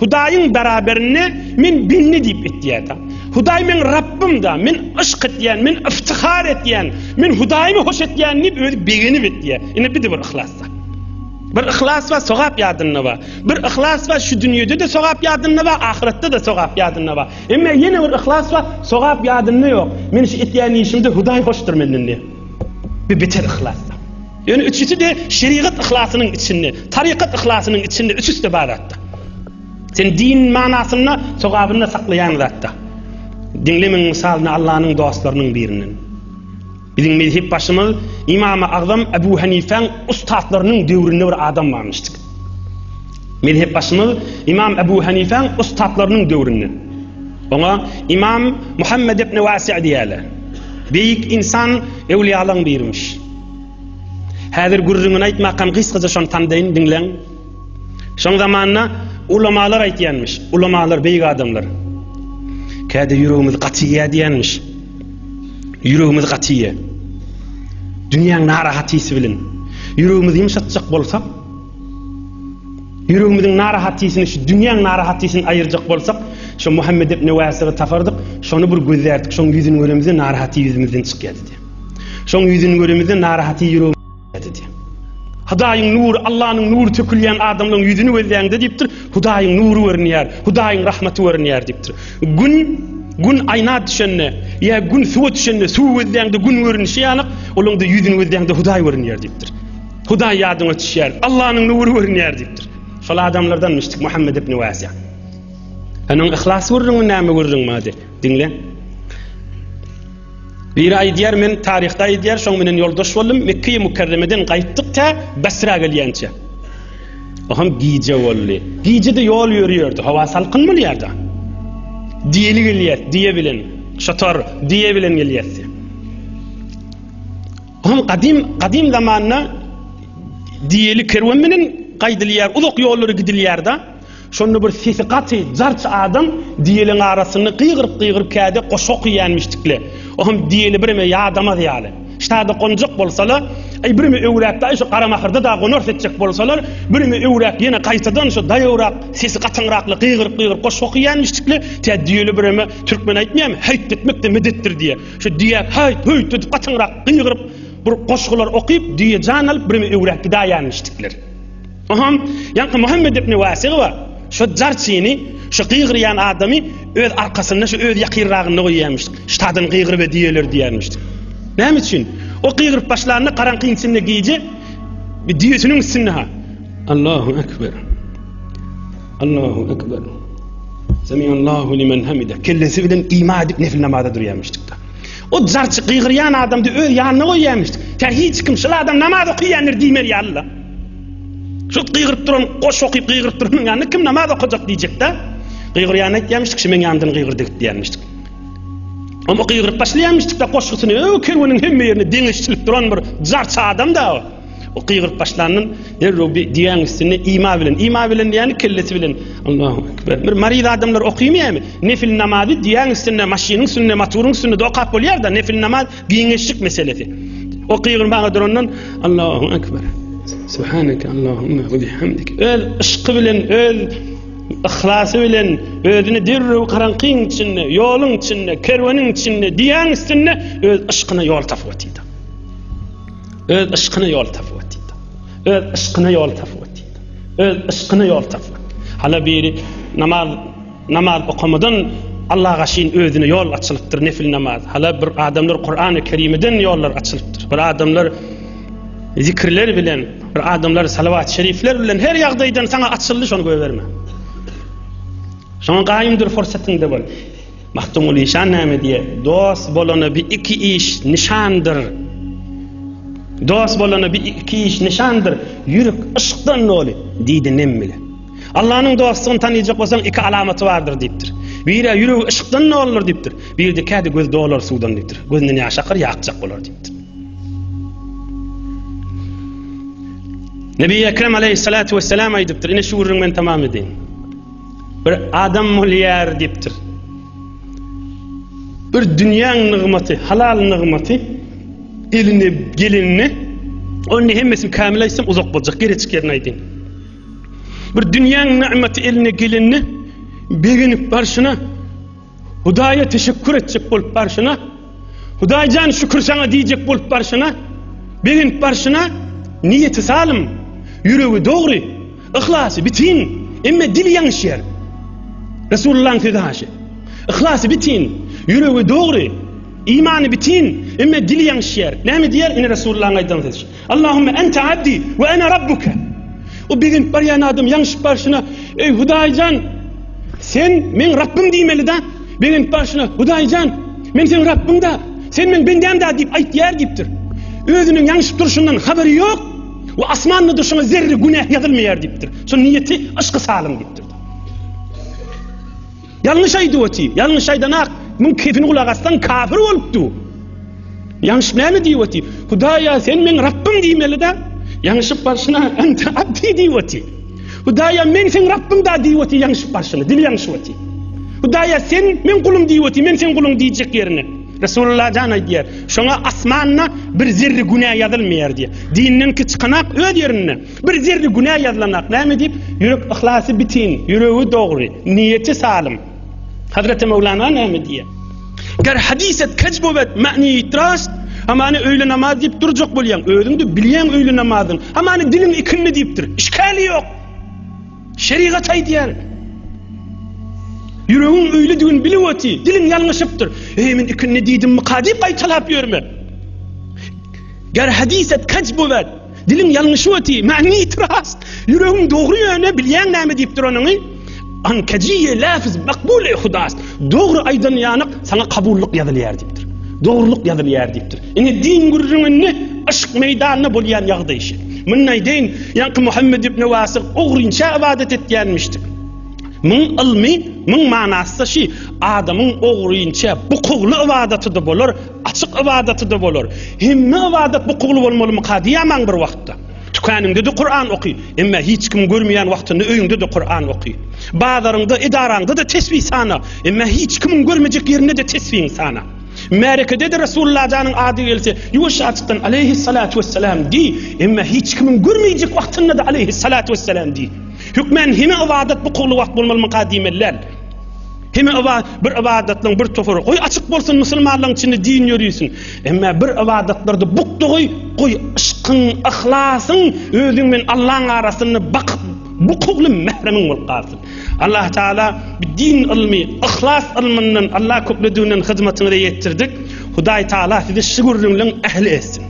Hudaýyň beraberine men binni diýip etdiýär. Hudaý men Rabbim da, men aşk etdiýän, men iftihar etdiýän, men Hudaýmy hoş etdiýän diýip öz begenip etdiýär. Ine bir de bir ihlasda. Bir ihlas we sogap ýadyna ba. Bir ihlas we şu dünýede de sogap ýadyna ba, ahiretde de sogap ýadyna ba. Emma ýene bir ihlas we sogap ýadyna ýok. Men şu etýän işimde Hudaý hoşdur menden diýip. Bir beter ihlas. Ýöne üçüsi de şeriat ihlasynyň içinde, tarikat ihlasynyň içinde üçüsi de baratda. Sen din manasyna, sogabyna saklayan zatda. Dinlemeň misalyny Allahyň dostlarynyň birinin. Bizim mezhep başymyz İmam-ı Azam Ebu Hanifeň ustadlarynyň döwründe bir adam varmışdyk. Mezhep başymyz İmam Ebu Hanifeň ustadlarynyň döwründe. Oňa İmam Muhammed ibn Wasi' diýerler. Beýik insan ewliýalaryň birmiş. Häzir gurrungyny aýtmakam gysgaça şonu tandaýyn dinleň. Şoň zamanna ulamalar aýtýanmış. Ulamalar beýik adamlar. Käde ýüregimiz gatyýa diýenmiş. Ýüregimiz gatyýa. Dünýäň narahatysi bilen ýüregimiz ýumşatjak bolsak, ýüregimiziň narahatysyny, şu dünýäň narahatysyny aýyrjak bolsak, şu Muhammed ibn Wasi'ni tafardyk, şonu bir gözlerdik, şoň ýüzüni göremizde narahaty ýüzümizden çykýar diýdi. Şoň ýüzüni göremizde narahaty ýüregimizde diýdi. Hudaýyň nuru, Allahyň nuru tökülýän adamlaryň ýüzüni gözleýäňde diýipdir. Hudaýyň nuru görnýär, Hudaýyň rahmaty görnýär diýipdir. Gün ayna düşenne, ya gün suwa düşenne, suw gözleýäňde gün görnüşi ýanyk, olaňda ýüzüni gözleýäňde Hudaý görnýär diýipdir. Hudaý ýadyňa düşýär, Allahyň nuru görnýär diýipdir. Şol adamlardan müştik Muhammed ibn Wasi'. Anyň ihlas görüňmi, näme görüňmi adi? Dinle. Bir ay diýär men taryhda diýär, şoň menen ýoldaş boldum, Mekke-i Mukarremeden gaýtdykda Basra gelýänçe. Oham giýje boldy. Giýjede ýol ýörýärdi, hawa salkyn bolýardy. Diýeli gelýär, diýe bilen, şatar diýe bilen gelýärdi. Oham gadim zamanna diýeli kerwen menen gaýdylýar, uzak ýollary gidilýärdi. Şonu bir sesiqaty, zarç adam diýeliň arasyny qygyryp käde goşok ýanmışdykle. Oham diýeli birime ýadama diýali. Ştada qonjak bolsalar, birime öwräkde şu qaramahyrda da gonor etjek bolsalar, birime öwräk ýene gaýtadan şu daýawrak, sesi gatyňrakly qygyryp goşok ýanmışdykle, tä diýeli birime türkmen aýtmaýam, haýt etmekde medetdir diýe. Şu diýek haýt etip gatyňrak qygyryp bir goşgular okyp diýe jan alyp birime öwräk da ýanmışdykler. Oham ýa-da Muhammed ibn Wasi' wa şu zarçyny, şu qygyrayan adamy öz arkasyna şu öz ýakyrragyny goýýarmyş. Ştadan qygyryp diýerler diýermiş. Näme üçin? O qygyryp başlaryny qaranqyň içinde giýje, bir diýetiniň üstünde ha. Allahu ekber. Allahu ekber. Semiyallahu limen hamida. Kellesi bilen ima edip nefil namazda durýarmyşdyk da. O zarçy qygyrayan adamdy öz ýanyna goýýarmyşdyk. Ta hiç kim şol adam namaz okýandyr diýmer ya Allah. Şu qygyryp duran, goş okyp qygyryp duran ýanyna kim namaz okajak diýjek da. Qygyrayan aýtýarmyşdyk, şu men ýanymdan qygyryp diýermişdik. Ama qygyryp başlaýarmyşdyk da goşgusyny, kerweniň hemme ýerine deňizçilik duran bir zarça adam da o. O qygyryp başlanyň derrew diýen üstüne ima bilen ýani kellesi bilen Allahu ekber. Bir maryz adamlar okuymaýarmy? Nefil namazy diýen üstüne maşynyň üstüne, motoryň üstüne de okap bolýar da nefil namaz giňeşlik meselesi. O qygyryp baňa durandan Allahu ekber. Subhaneke Allahumma ve bihamdik. Öz ışqy bilen, öz ihlasy bilen özüni derrew qaranqyň içinde, ýoluň içinde, kerweniň içinde diýen üstüne öz ışqyna ýol tapyp etdi. Öz ışqyna ýol tapyp etdi. Öz ışqyna ýol tapyp etdi. Öz ışqyna ýol tapyp. Hala biri namaz okamadan Allah'a şeýin özüne ýol açylypdyr nefil namaz. Hala bir adamlar Qur'an-ı Kerimden ýollar açylypdyr. Bir adamlar zikirler bilen, bir adamlar salavat şerifler bilen her ýagdaýdan sana açyldy, şonu göberme. Şoň gaýymdyr forsatyňda bol. Mahtumul işan näme diye? Dost bolana bir iki iş nişandır. Dost bolana bir iki iş nişandır. Yürek ışıkdan noli diýdi nemmile. Allah'ın dostluğunu tanıyacak bolsaň iki alamaty bardyr diýipdir. Biri yürek ışıkdan ne olur diýipdir. Biri de käde göz dolar suwdan diýipdir. Gözünden ýaş akar ýakjak bolar diýipdir. Nebi Ekrem aleyhissalatu vesselam aydıptır. Ine şu urun men tamam edeyim. Bir adam mulyar diptir. Bir dünyanın nığmatı, halal nığmatı eline gelinini onun hemmesini kamil aysam uzak bolacak. Geri çıkırın aydın. Bir dünyanın nimeti eline gelinini beginip barşına Hudaya teşekkür edecek bolup barşına Hudaycan şükür sana diyecek bolup barşına beginip barşına niyeti salim yüreği doğru ihlası bitin emme dili yanlış yer Resulullah'ın fedaşı ihlası bitin yüreği doğru imanı bitin emme dili yanlış yer ne mi diyer yine Resulullah'ın aydan dedi Allahümme ente abdi ve ene rabbuke o beginip baryan adam yanlış barşına ey Hudaycan sen men Rabbim diymeli da beginip barşına Hudaycan men sen Rabbim da sen men bendem da deyip ayt yer deyiptir özünün yanlış duruşundan haberi yok o asmanlı dışına zerre günah yazılmıyor deyiptir son niyeti aşkı salim deyiptir yanlış aydı oti yanlış aydanak mun keyfini kulağastan kafir oluptu yanlış ne diyor oti Hudaya sen men Rabbim diymeli da yanlış barşına ente abdi diyor oti Hudaya men sen Rabbim da diyor oti yanlış barşına dili yanlış oti Hudaya sen men kulum diyor oti men sen kulum diyecek yerine Resulullah canay diyer şuna asmanına bir zerre günah yazılmıyor diye dininin ki çıkanak öd yerine bir zerre günah yazılanak ne mi deyip yürek ihlası bitin yüreği doğru niyeti salim Hazreti Mevlana ne mi diye gar hadiset kecbobet ma'ni itras amani öyle namaz deyip duracak bolyan ödündü bilyen öyle namazın amani dilin ikinni deyiptir işkali yok şeriat ay diyer yüreğin öyle düğün bilivati dilin yanlışıptır men ikinni deydim mi kadip ay talap yörme gar hadiset kecbobet dilin yanlışıvati ma'ni itras yüreğin doğru yöne bilyen ne mi deyiptir onun ankeciye lafız makbule hudas doğru aydan yanık sana kabulluk yazılıyor deyiptir doğruluk yazılıyor deyiptir ine din gurrunni aşk meydanına bolyan yağdı işi Mınay deyin yankı Muhammed ibn Vasık oğrinça ibadet etkenmiştir. Mın ilmi, mın manası şey adamın oğrinça bu koglu ibadeti de bolur, açık ibadeti de bolur. Hemme ibadet bu koglu olmalı mı kadiyaman bir vakitte. Tükanında da Kur'an okuy. Ama hiç kim görmeyen vaktinde öyünde de Kur'an okuy. Bazılarında idaranda da tesbih sana. Ama hiç kimin görmeyecek yerine de tesbihin sana. Merkede de Resulullah canın adı gelse yuvaş açıktan aleyhissalatu vesselam di ama hiç kimin görmeyecek vaktinde de aleyhissalatu vesselam di hükmen hime ibadet bu kolu vakt bulmalı mukadimeller hime bir ibadetlerin bir tofuru koy açık bolsun Müslümanlığın içinde din yürüyorsun ama bir ibadetlerde buktu koy aşkın ihlasın özün ben Allah'ın arasını bakıp bu koglu mehremin olqasın Allah Teala din ilmi, ihlas ilminden Allah köklediğinin hizmetini de yettirdik. Huday Teala sizi şükürlüğünün ehli etsin.